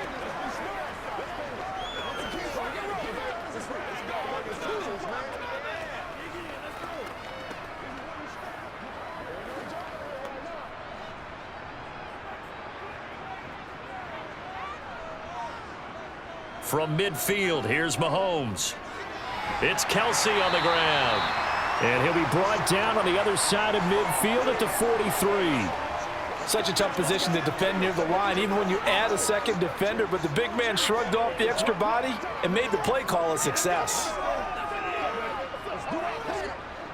From midfield, here's Mahomes. It's Kelsey on the ground. And he'll be brought down on the other side of midfield at the 43. Such a tough position to defend near the line, even when you add a second defender. But the big man shrugged off the extra body and made the play call a success.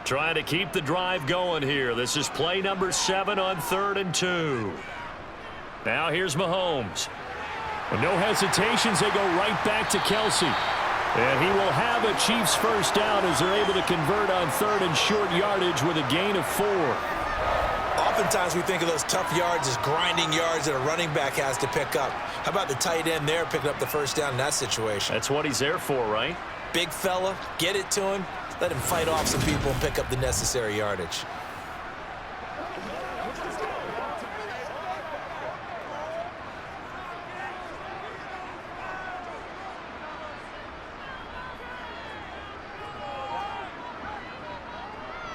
Trying to keep the drive going here. This is play number 7 on 3rd and 2. Now here's Mahomes. With no hesitations, they go right back to Kelsey. And he will have a Chiefs first down as they're able to convert on 3rd and short yardage with a gain of 4. Oftentimes we think of those tough yards as grinding yards that a running back has to pick up. How about the tight end there picking up the first down in that situation? That's what he's there for, right? Big fella, get it to him, let him fight off some people and pick up the necessary yardage.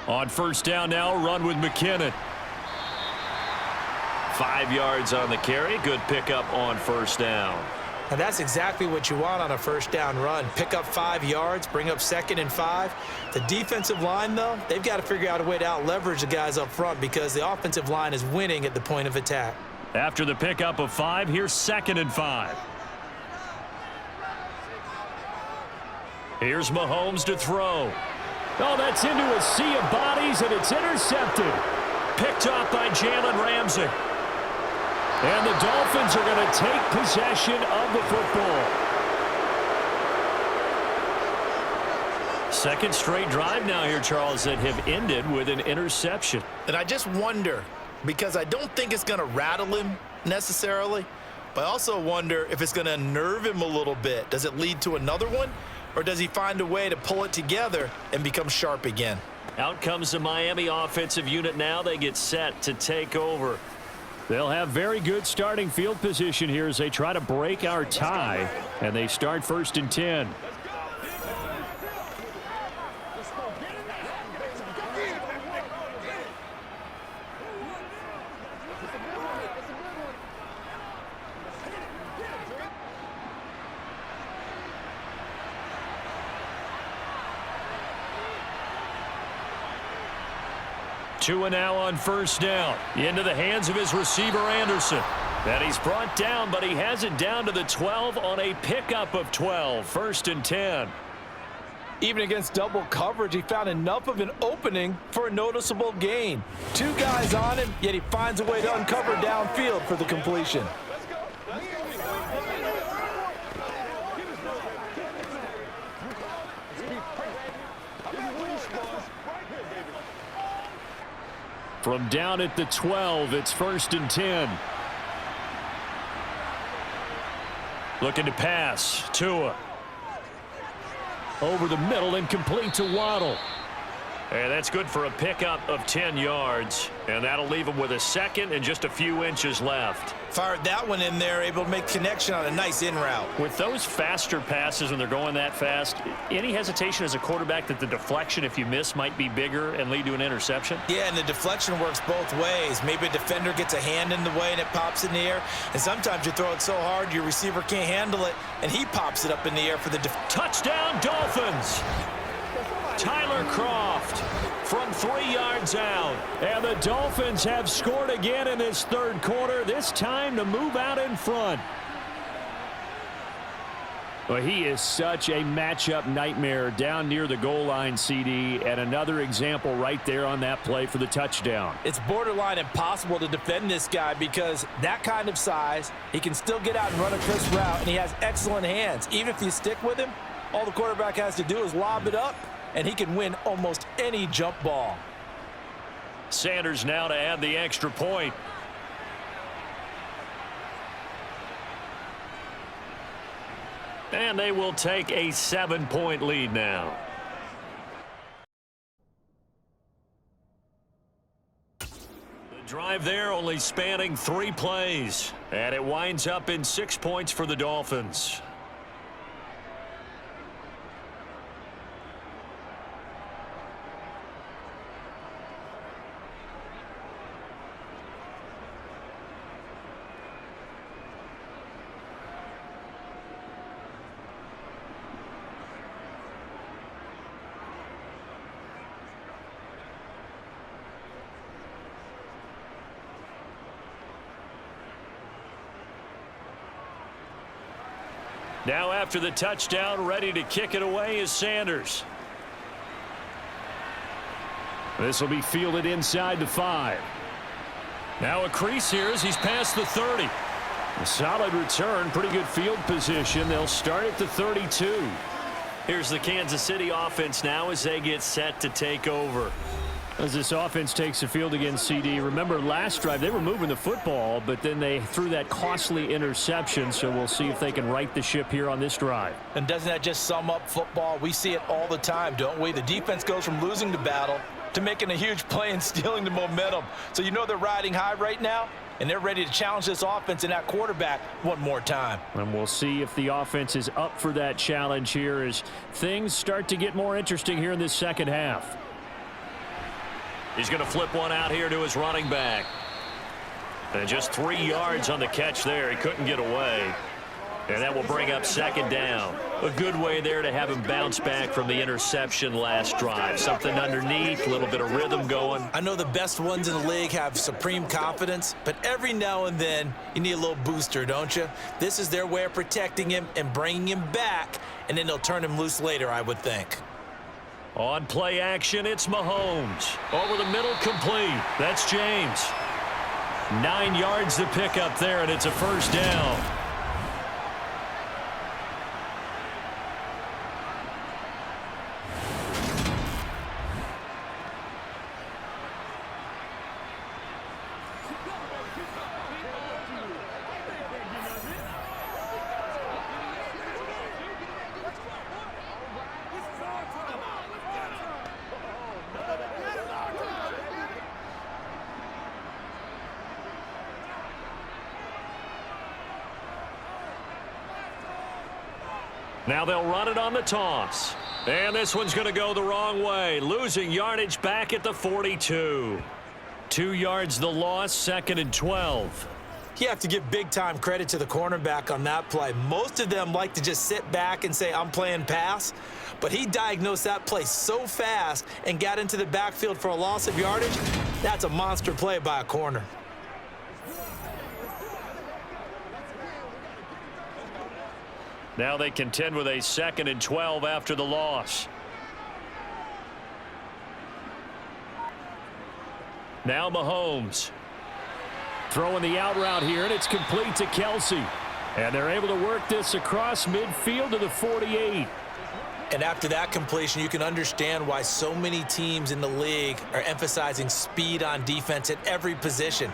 On first down now, run with McKinnon. 5 yards on the carry. Good pickup on first down. And that's exactly what you want on a first down run. Pick up 5 yards, bring up 2nd and 5. The defensive line, though, they've got to figure out a way to out-leverage the guys up front because the offensive line is winning at the point of attack. After the pickup of 5, here's 2nd and 5. Here's Mahomes to throw. Oh, that's into a sea of bodies, and it's intercepted. Picked off by Jalen Ramsey. And the Dolphins are going to take possession of the football. Second straight drive now here, Charles, that have ended with an interception. And I just wonder, because I don't think it's going to rattle him necessarily, but I also wonder if it's going to unnerve him a little bit. Does it lead to another one? Or does he find a way to pull it together and become sharp again? Out comes the Miami offensive unit now. They get set to take over. They'll have very good starting field position here as they try to break our tie. And they start 1st and 10. Tua now on first down. Into the hands of his receiver, Anderson. And he's brought down, but he has it down to the 12 on a pickup of 12. 1st and 10. Even against double coverage, he found enough of an opening for a noticeable gain. 2 guys on him, yet he finds a way to uncover downfield for the completion. From down at the 12, it's 1st and 10. Looking to pass. Tua. Over the middle and complete to Waddle. And that's good for a pickup of 10 yards. And that'll leave him with a second and just a few inches left. Fired that one in there, able to make connection on a nice in route. With those faster passes when they're going that fast, any hesitation as a quarterback that the deflection, if you miss, might be bigger and lead to an interception? Yeah, and the deflection works both ways. Maybe a defender gets a hand in the way and it pops in the air. And sometimes you throw it so hard your receiver can't handle it, and he pops it up in the air for the touchdown Dolphins! Tyler Kroft from 3 yards out. And the Dolphins have scored again in this third quarter, this time to move out in front. Well, he is such a matchup nightmare down near the goal line, CD, and another example right there on that play for the touchdown. It's borderline impossible to defend this guy because that kind of size, he can still get out and run a crisp route, and he has excellent hands. Even if you stick with him, all the quarterback has to do is lob it up, and he can win almost any jump ball. Sanders now to add the extra point. And they will take a 7-point lead now. The drive there only spanning 3 plays. And it winds up in 6 points for the Dolphins. Now after the touchdown, ready to kick it away is Sanders. This will be fielded inside the 5. Now a crease here as he's past the 30. A solid return, pretty good field position. They'll start at the 32. Here's the Kansas City offense now as they get set to take over. As this offense takes the field against CD, remember last drive they were moving the football, but then they threw that costly interception, so we'll see if they can right the ship here on this drive. And doesn't that just sum up football? We see it all the time, don't we? The defense goes from losing the battle to making a huge play and stealing the momentum. So you know they're riding high right now, and they're ready to challenge this offense and that quarterback one more time. And we'll see if the offense is up for that challenge here as things start to get more interesting here in this second half. He's going to flip one out here to his running back. And just 3 yards on the catch there. He couldn't get away. And that will bring up second down. A good way there to have him bounce back from the interception last drive. Something underneath, a little bit of rhythm going. I know the best ones in the league have supreme confidence, but every now and then you need a little booster, don't you? This is their way of protecting him and bringing him back, and then they'll turn him loose later, I would think. On play action, it's Mahomes. Over the middle, complete. That's James. 9 yards to pick up there, and it's a first down. Now they'll run it on the toss. And this one's going to go the wrong way. Losing yardage back at the 42. 2 yards the loss, 2nd and 12. You have to give big-time credit to the cornerback on that play. Most of them like to just sit back and say, I'm playing pass. But he diagnosed that play so fast and got into the backfield for a loss of yardage. That's a monster play by a corner. Now they contend with a 2nd and 12 after the loss. Now Mahomes. Throwing the out route here, and it's complete to Kelsey. And they're able to work this across midfield to the 48. And after that completion, you can understand why so many teams in the league are emphasizing speed on defense at every position.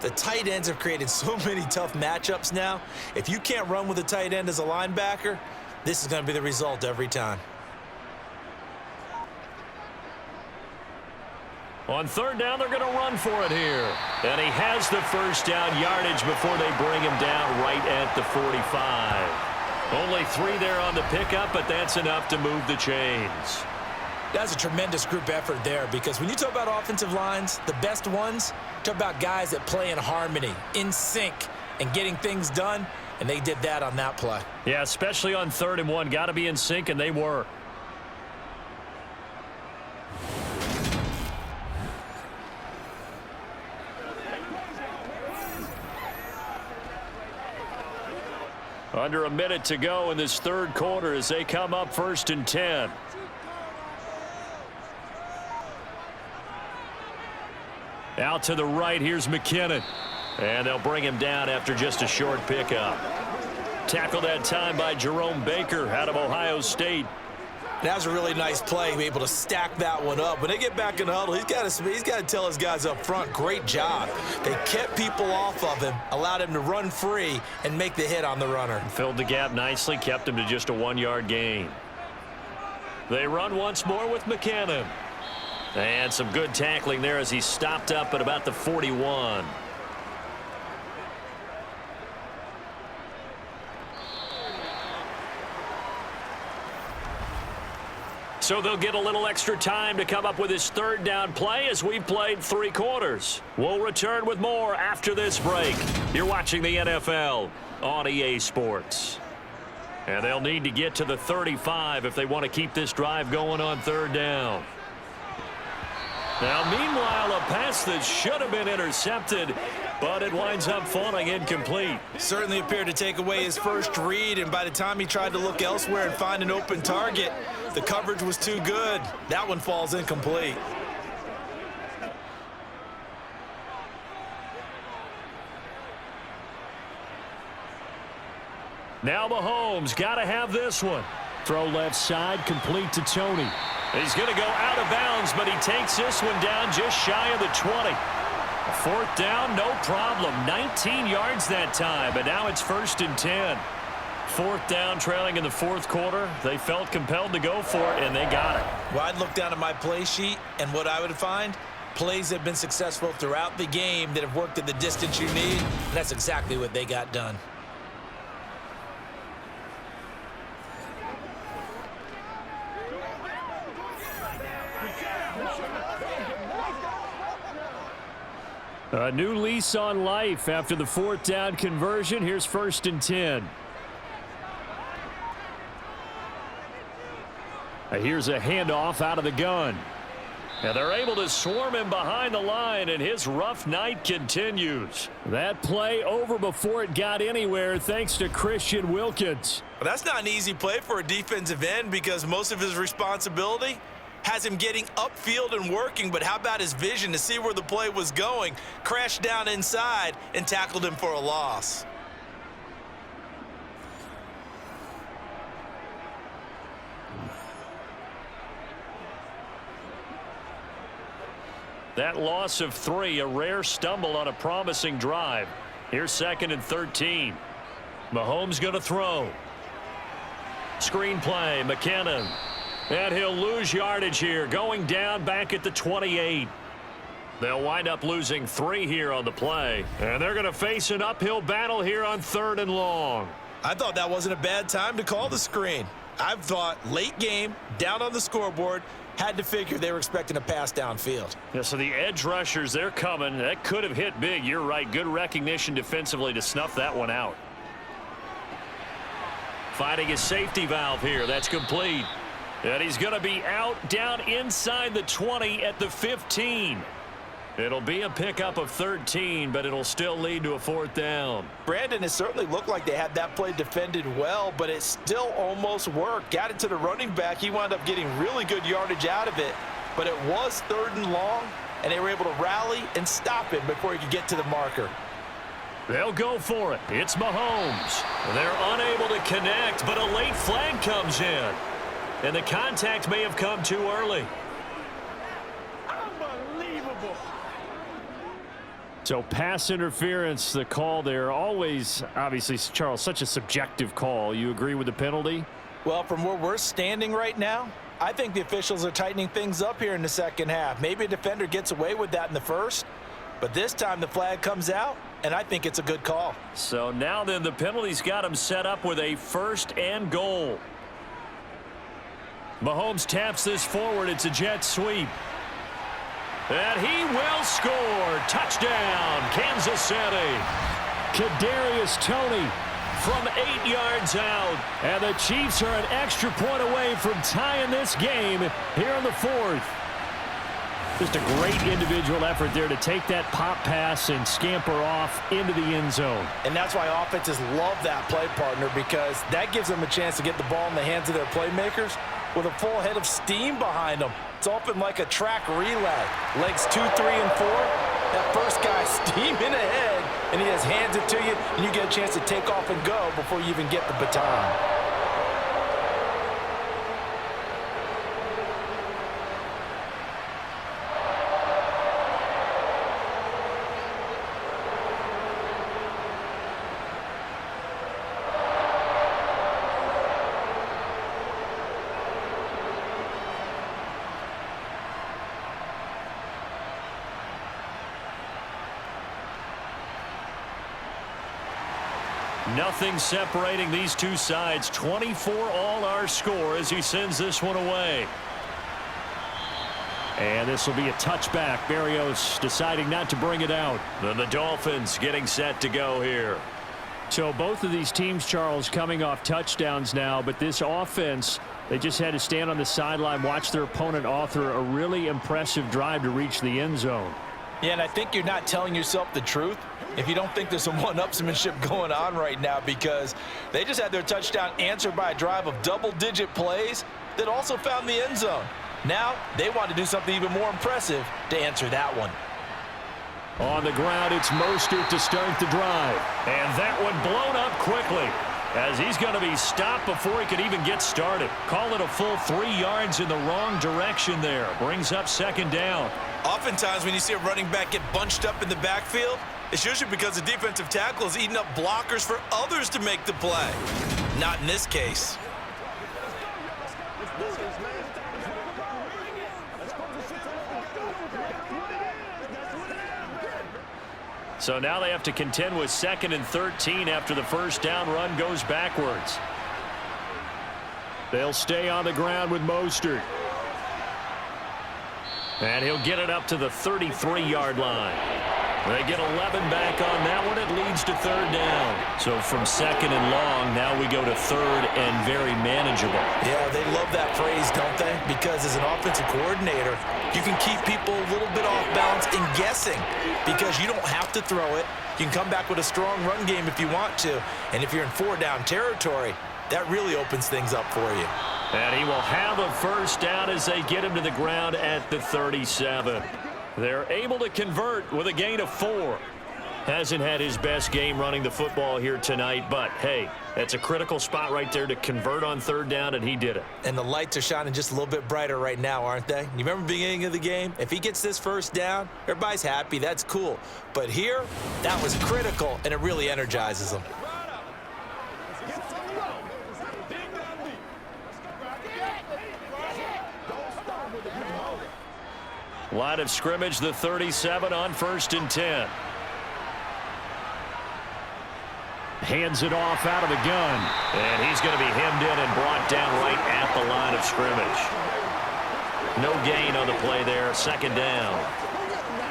The tight ends have created so many tough matchups now. If you can't run with a tight end as a linebacker, this is going to be the result every time. On 3rd down, they're going to run for it here. And he has the first down yardage before they bring him down right at the 45. Only 3 there on the pickup, but that's enough to move the chains. That's a tremendous group effort there, because when you talk about offensive lines, the best ones, talk about guys that play in harmony, in sync, and getting things done, and they did that on that play. Yeah, especially on 3rd and 1. Got to be in sync, and they were. Under a minute to go in this 3rd quarter as they come up 1st and 10. Out to the right, here's McKinnon. And they'll bring him down after just a short pickup. Tackled that time by Jerome Baker out of Ohio State. That was a really nice play, be able to stack that one up. When they get back in the huddle, he's got to tell his guys up front, great job. They kept people off of him, allowed him to run free and make the hit on the runner. Filled the gap nicely, kept him to just a 1-yard gain. They run once more with McKinnon. And some good tackling there as he stopped up at about the 41. So they'll get a little extra time to come up with his 3rd down play as we've played 3 quarters. We'll return with more after this break. You're watching the NFL on EA Sports. And they'll need to get to the 35 if they want to keep this drive going on 3rd down. Now, meanwhile, a pass that should have been intercepted, but it winds up falling incomplete. Certainly appeared to take away his first read, and by the time he tried to look elsewhere and find an open target, the coverage was too good. That one falls incomplete. Now Mahomes got to have this one. Throw left side, complete to Tony. He's going to go out of bounds, but he takes this one down just shy of the 20. Fourth down, no problem. 19 yards that time, but now it's 1st and 10. Fourth down, trailing in the fourth quarter. They felt compelled to go for it, and they got it. Well, I'd look down at my play sheet, and what I would find, plays that have been successful throughout the game that have worked at the distance you need, and that's exactly what they got done. A new lease on life after the fourth down conversion. Here's 1st and 10. Here's a handoff out of the gun. And they're able to swarm him behind the line, and his rough night continues. That play over before it got anywhere thanks to Christian Wilkins. But that's not an easy play for a defensive end because most of his responsibility has him getting upfield and working, but how about his vision to see where the play was going, crashed down inside, and tackled him for a loss. That loss of 3, a rare stumble on a promising drive. Here's 2nd and 13. Mahomes going to throw. Screen play, McKinnon. And he'll lose yardage here, going down back at the 28. They'll wind up losing 3 here on the play. And they're going to face an uphill battle here on 3rd and long. I thought that wasn't a bad time to call the screen. I thought late game, down on the scoreboard, had to figure they were expecting a pass downfield. Yeah, so the edge rushers, they're coming. That could have hit big. You're right. Good recognition defensively to snuff that one out. Finding his safety valve here. That's complete. And he's going to be out down inside the 20 at the 15. It'll be a pickup of 13, but it'll still lead to a 4th down. Brandon, it certainly looked like they had that play defended well, but it still almost worked. Got it to the running back. He wound up getting really good yardage out of it, but it was 3rd and long, and they were able to rally and stop it before he could get to the marker. They'll go for it. It's Mahomes. They're unable to connect, but a late flag comes in. And the contact may have come too early. Unbelievable. So pass interference, the call there. Always, obviously, Charles, such a subjective call. You agree with the penalty? Well, from where we're standing right now, I think the officials are tightening things up here in the second half. Maybe a defender gets away with that in the first, but this time the flag comes out, and I think it's a good call. So now then the penalty's got him set up with a 1st and goal. Mahomes taps this forward. It's a jet sweep. And he will score. Touchdown, Kansas City. Kadarius Toney from 8 yards out. And the Chiefs are an extra point away from tying this game here in the 4th. Just a great individual effort there to take that pop pass and scamper off into the end zone. And that's why offenses love that play, partner, because that gives them a chance to get the ball in the hands of their playmakers with a full head of steam behind them. It's often like a track relay. Legs 2, 3, and 4. That first guy steaming ahead, and he just hands it to you, and you get a chance to take off and go before you even get the baton. Nothing separating these two sides. 24 all our score as he sends this one away. And this will be a touchback. Berrios deciding not to bring it out. Then the Dolphins getting set to go here. So both of these teams, Charles, coming off touchdowns now, but this offense, they just had to stand on the sideline, watch their opponent author a really impressive drive to reach the end zone. Yeah, and I think you're not telling yourself the truth if you don't think there's some one-upsmanship going on right now, because they just had their touchdown answered by a drive of double-digit plays that also found the end zone. Now they want to do something even more impressive to answer that one. On the ground, it's Mostert to start the drive. And that one blown up quickly. as he's going to be stopped before he could even get started. Call it a full 3 yards in the wrong direction there. Brings up second down. Oftentimes when you see a running back get bunched up in the backfield, it's usually because the defensive tackle is eating up blockers for others to make the play. Not in this case. So now they have to contend with 2nd and 13 after the first down run goes backwards. They'll stay on the ground with Mostert. And he'll get it up to the 33-yard line. They get 11 back on that one. It leads to 3rd down. So from 2nd and long, now we go to 3rd and very manageable. Yeah, they love that phrase, don't they? Because as an offensive coordinator, you can keep people a little bit off balance and guessing because you don't have to throw it. You can come back with a strong run game if you want to. And if you're in 4-down territory, that really opens things up for you. And he will have a first down as they get him to the ground at the 37. They're able to convert with a gain of 4. Hasn't had his best game running the football here tonight, but hey, that's a critical spot right there to convert on 3rd down, and he did it. And the lights are shining just a little bit brighter right now, aren't they? You remember the beginning of the game? If he gets this first down, everybody's happy. That's cool. But here, that was critical, and it really energizes them. Line of scrimmage, the 37 on 1st and 10. Hands it off out of the gun. And he's going to be hemmed in and brought down right at the line of scrimmage. No gain on the play there. 2nd down.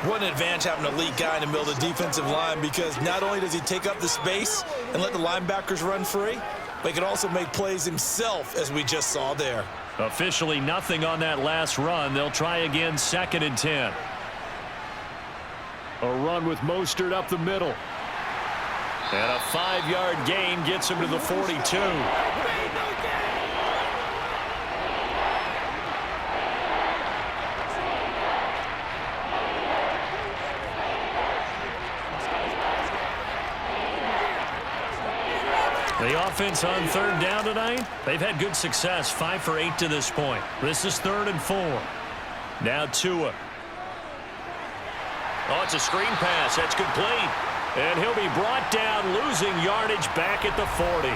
What an advantage having an elite guy in the middle of the defensive line, because not only does he take up the space and let the linebackers run free, but he can also make plays himself, as we just saw there. Officially nothing on that last run. They'll try again, 2nd and 10. A run with Mostert up the middle. And a 5-yard gain gets him to the 42. The offense on 3rd down tonight, they've had good success, 5 for 8 to this point. This is 3rd and 4. Now Tua. Oh, it's a screen pass. That's complete. And he'll be brought down, losing yardage back at the 40.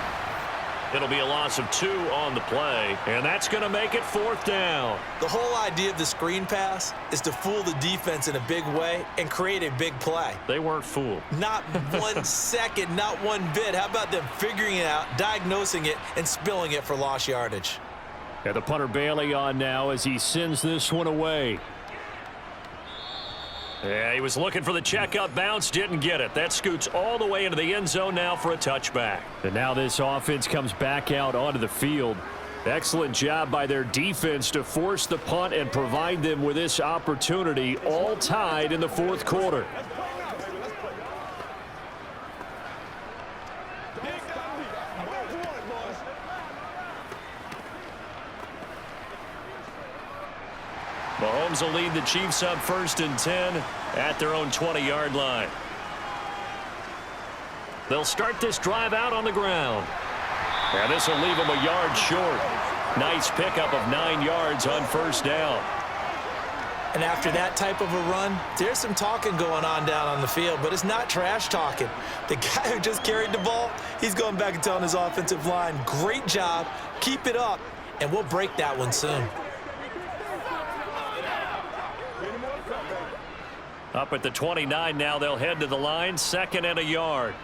It'll be a loss of 2 on the play, and that's going to make it 4th down. The whole idea of the screen pass is to fool the defense in a big way and create a big play. They weren't fooled. Not 1 second, not one bit. How about them figuring it out, diagnosing it, and spilling it for lost yardage? And the punter Bailey on now as he sends this one away. Yeah, he was looking for the checkup bounce, didn't get it. That scoots all the way into the end zone now for a touchback. And now this offense comes back out onto the field. Excellent job by their defense to force the punt and provide them with this opportunity, all tied in the 4th quarter. Mahomes will lead the Chiefs up 1st and 10 at their own 20-yard line. They'll start this drive out on the ground. And this will leave them a yard short. Nice pickup of 9 yards on 1st down. And after that type of a run, there's some talking going on down on the field, but it's not trash talking. The guy who just carried the ball, he's going back and telling his offensive line, great job, keep it up, and we'll break that one soon. Up at the 29 now, they'll head to the line, 2nd and a yard.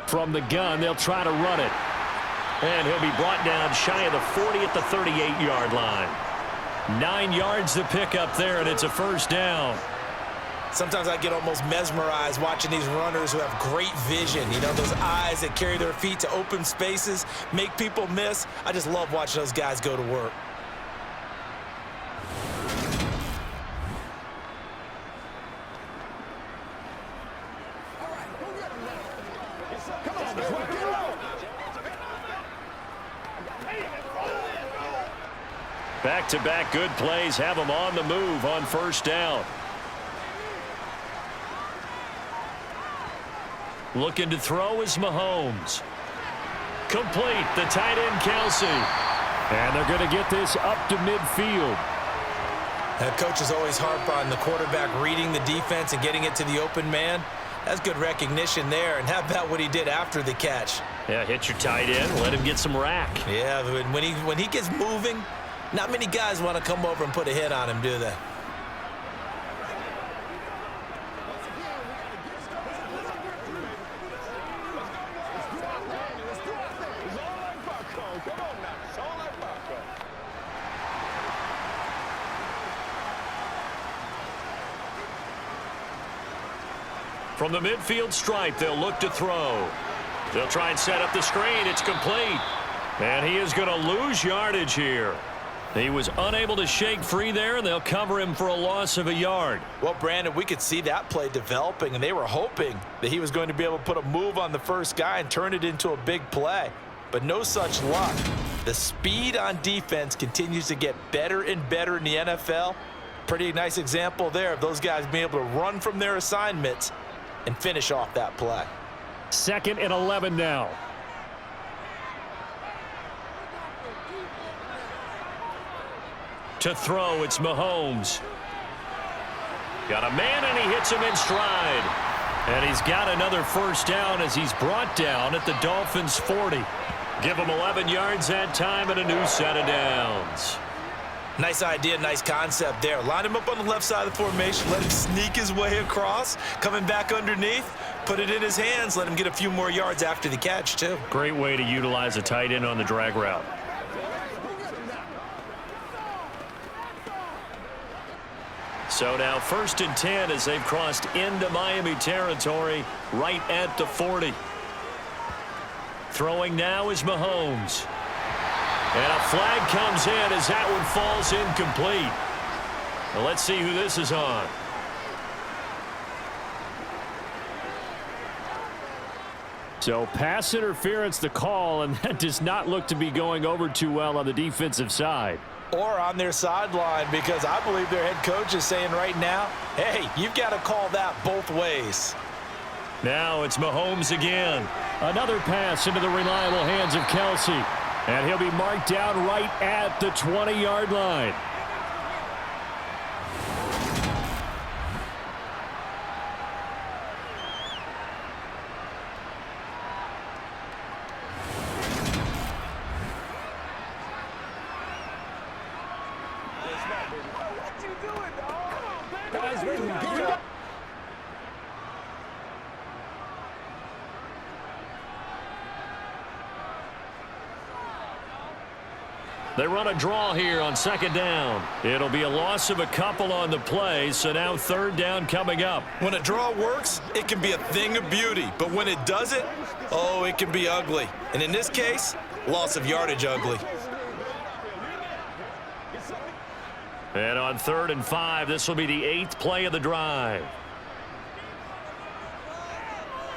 From the gun, they'll try to run it. And he'll be brought down shy of the 40 at the 38-yard line. 9 yards to pick up there, and it's a 1st down. Sometimes I get almost mesmerized watching these runners who have great vision. You know, those eyes that carry their feet to open spaces, make people miss. I just love watching those guys go to work. Back-to-back good plays have them on the move on 1st down. Looking to throw is Mahomes. Complete, the tight end Kelsey. And they're going to get this up to midfield. That coach is always harp on the quarterback reading the defense and getting it to the open man. That's good recognition there. And how about what he did after the catch? Yeah, hit your tight end, let him get some rack. Yeah, when he gets moving, not many guys want to come over and put a hit on him, do they? From the midfield stripe, they'll look to throw. They'll try and set up the screen. It's complete. And he is going to lose yardage here. He was unable to shake free there, and they'll cover him for a loss of a yard. Well, Brandon, we could see that play developing, and they were hoping that he was going to be able to put a move on the first guy and turn it into a big play. But no such luck. The speed on defense continues to get better and better in the NFL. Pretty nice example there of those guys being able to run from their assignments and finish off that play. 2nd and 11 now. To throw, it's Mahomes. Got a man, and he hits him in stride. And he's got another first down as he's brought down at the Dolphins' 40. Give him 11 yards that time and a new set of downs. Nice idea, nice concept there. Line him up on the left side of the formation, let him sneak his way across, coming back underneath, put it in his hands, let him get a few more yards after the catch, too. Great way to utilize a tight end on the drag route. So now 1st and 10 as they've crossed into Miami territory right at the 40. Throwing now is Mahomes. And a flag comes in as that one falls incomplete. Well, let's see who this is on. So pass interference the call, and that does not look to be going over too well on the defensive side. Or on their sideline, because I believe their head coach is saying right now, hey, you've got to call that both ways. Now it's Mahomes again. Another pass into the reliable hands of Kelsey. And he'll be marked down right at the 20-yard line. They run a draw here on 2nd down. It'll be a loss of a couple on the play, so now 3rd down coming up. When a draw works, it can be a thing of beauty. But when it doesn't, oh, it can be ugly. And in this case, loss of yardage ugly. And on 3rd and 5, this will be the 8th play of the drive.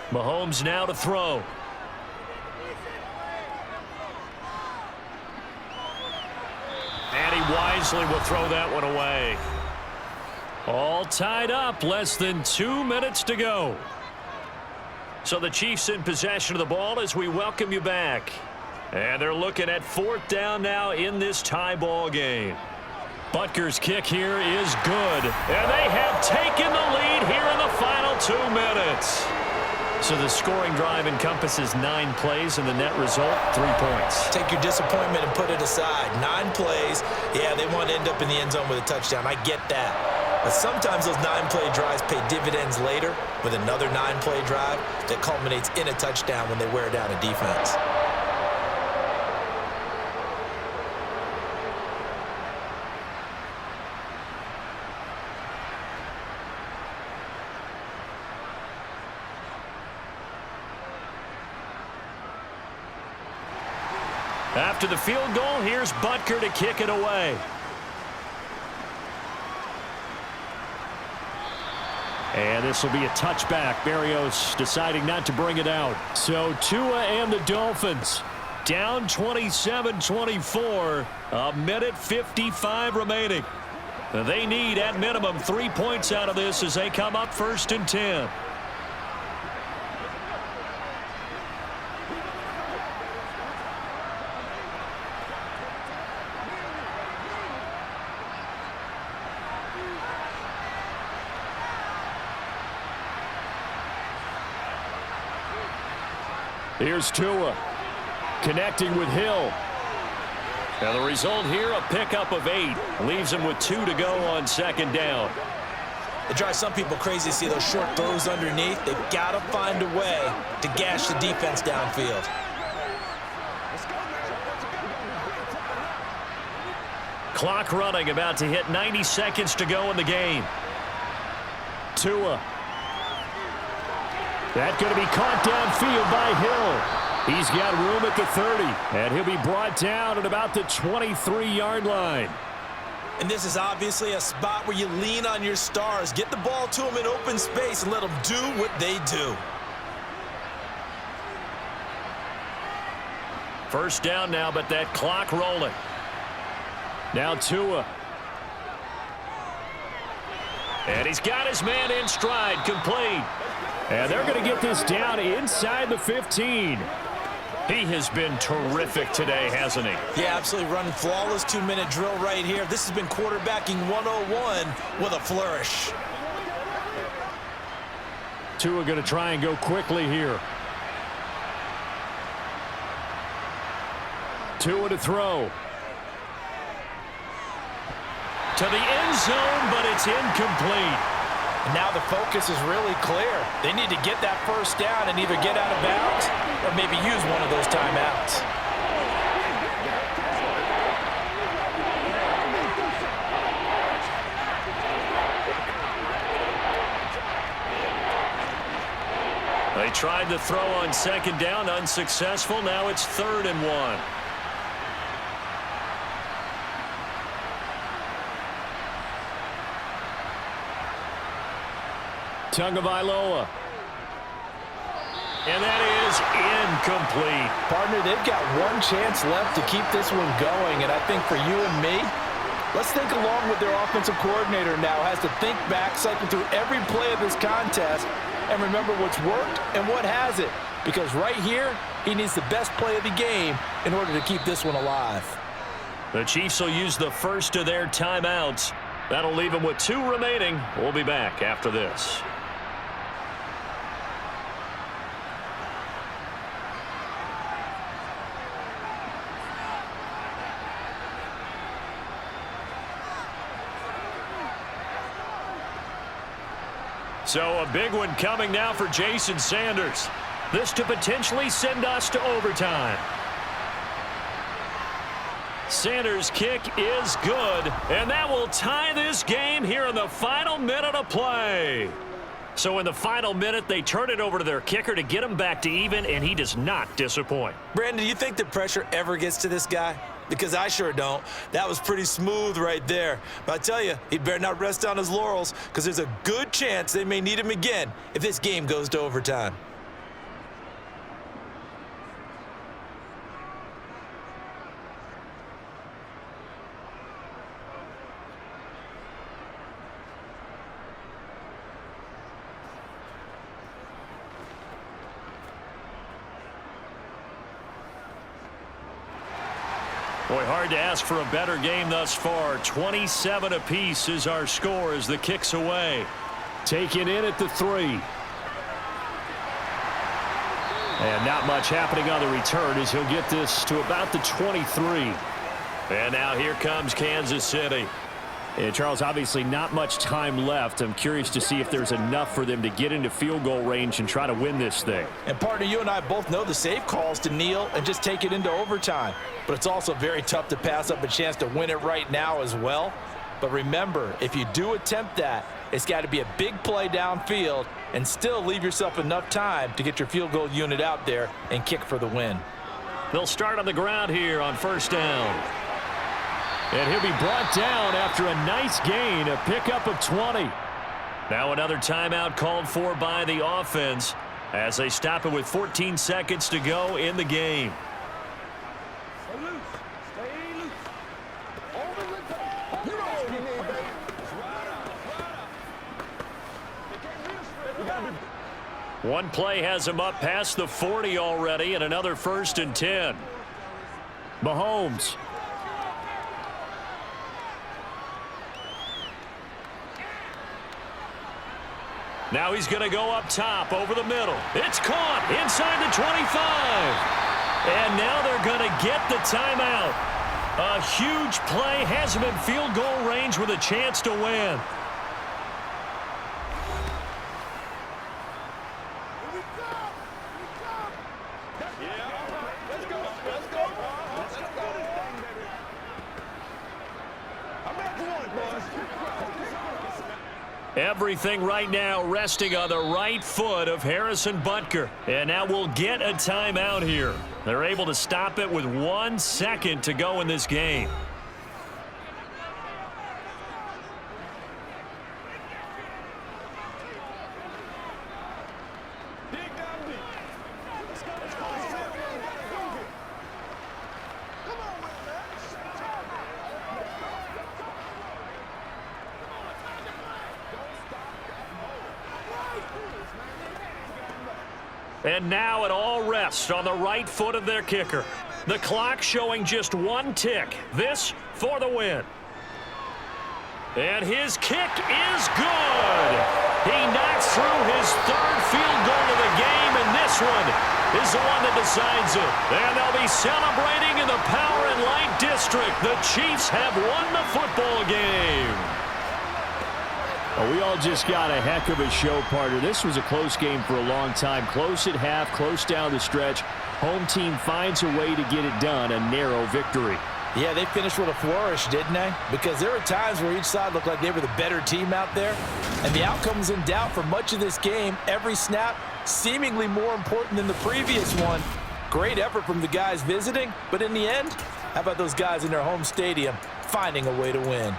Mahomes now to throw. And he wisely will throw that one away. All tied up, less than 2 minutes to go. So the Chiefs in possession of the ball as we welcome you back. And they're looking at 4th down now in this tie ball game. Butker's kick here is good. And they have taken the lead here in the final 2 minutes. So the scoring drive encompasses 9 plays, and the net result, 3 points. Take your disappointment and put it aside. 9 plays. Yeah, they want to end up in the end zone with a touchdown. I get that. But sometimes those 9-play drives pay dividends later with another 9-play drive that culminates in a touchdown when they wear down a defense. After the field goal, here's Butker to kick it away. And this will be a touchback. Berrios deciding not to bring it out. So Tua and the Dolphins down 27-24. A minute 55 remaining. They need at minimum 3 points out of this as they come up 1st and 10. Here's Tua connecting with Hill. And the result here, a pickup of 8. Leaves him with 2 to go on second down. It drives some people crazy to see those short throws underneath. They've got to find a way to gash the defense downfield. Clock running, about to hit 90 seconds to go in the game. Tua. That's going to be caught downfield by Hill. He's got room at the 30, and he'll be brought down at about the 23-yard line. And this is obviously a spot where you lean on your stars. Get the ball to them in open space and let them do what they do. First down now, but that clock rolling. Now Tua. And he's got his man in stride, complete. And they're going to get this down inside the 15. He has been terrific today, hasn't he? Yeah, absolutely running flawless 2-minute drill right here. This has been quarterbacking 101 with a flourish. Tua going to try and go quickly here. Tua to throw. To the end zone, but it's incomplete. And now the focus is really clear. They need to get that first down and either get out of bounds or maybe use one of those timeouts. They tried to throw on second down, unsuccessful. Now it's 3rd and 1. Tagovailoa. And that is incomplete. Partner, they've got one chance left to keep this one going, and I think for you and me, let's think along with their offensive coordinator now has to think back, cycle through every play of this contest, and remember what's worked and what hasn't. Because right here, he needs the best play of the game in order to keep this one alive. The Chiefs will use the first of their timeouts. That'll leave them with 2 remaining. We'll be back after this. So a big one coming now for Jason Sanders. This to potentially send us to overtime. Sanders' kick is good, and that will tie this game here in the final minute of play. So in the final minute, they turn it over to their kicker to get him back to even, and he does not disappoint. Brandon, do you think the pressure ever gets to this guy? Because I sure don't. That was pretty smooth right there. But I tell you, he better not rest on his laurels because there's a good chance they may need him again if this game goes to overtime. Boy, hard to ask for a better game thus far. 27 apiece is our score as the kick's away. Taken in at the 3. And not much happening on the return as he'll get this to about the 23. And now here comes Kansas City. And Charles, obviously not much time left. I'm curious to see if there's enough for them to get into field goal range and try to win this thing. And partner, you and I both know the safe calls to kneel and just take it into overtime. But it's also very tough to pass up a chance to win it right now as well. But remember, if you do attempt that, it's got to be a big play downfield and still leave yourself enough time to get your field goal unit out there and kick for the win. They'll start on the ground here on first down. And he'll be brought down after a nice gain, a pickup of 20. Now another timeout called for by the offense as they stop it with 14 seconds to go in the game. One play has him up past the 40 already, and another 1st and 10. Mahomes. Now he's going to go up top over the middle. It's caught inside the 25. And now they're going to get the timeout. A huge play has him in field goal range with a chance to win. Everything right now resting on the right foot of Harrison Butker. And now we'll get a timeout here. They're able to stop it with 1 second to go in this game. And now it all rests on the right foot of their kicker. The clock showing just 1 tick. This for the win. And his kick is good. He knocks through his 3rd field goal of the game, and this one is the one that decides it. And they'll be celebrating in the Power and Light District. The Chiefs have won the football game. Well, we all just got a heck of a show, partner. This was a close game for a long time. Close at half, close down the stretch. Home team finds a way to get it done, a narrow victory. Yeah, they finished with a flourish, didn't they? Because there were times where each side looked like they were the better team out there. And the outcome was in doubt for much of this game. Every snap seemingly more important than the previous one. Great effort from the guys visiting. But in the end, how about those guys in their home stadium finding a way to win?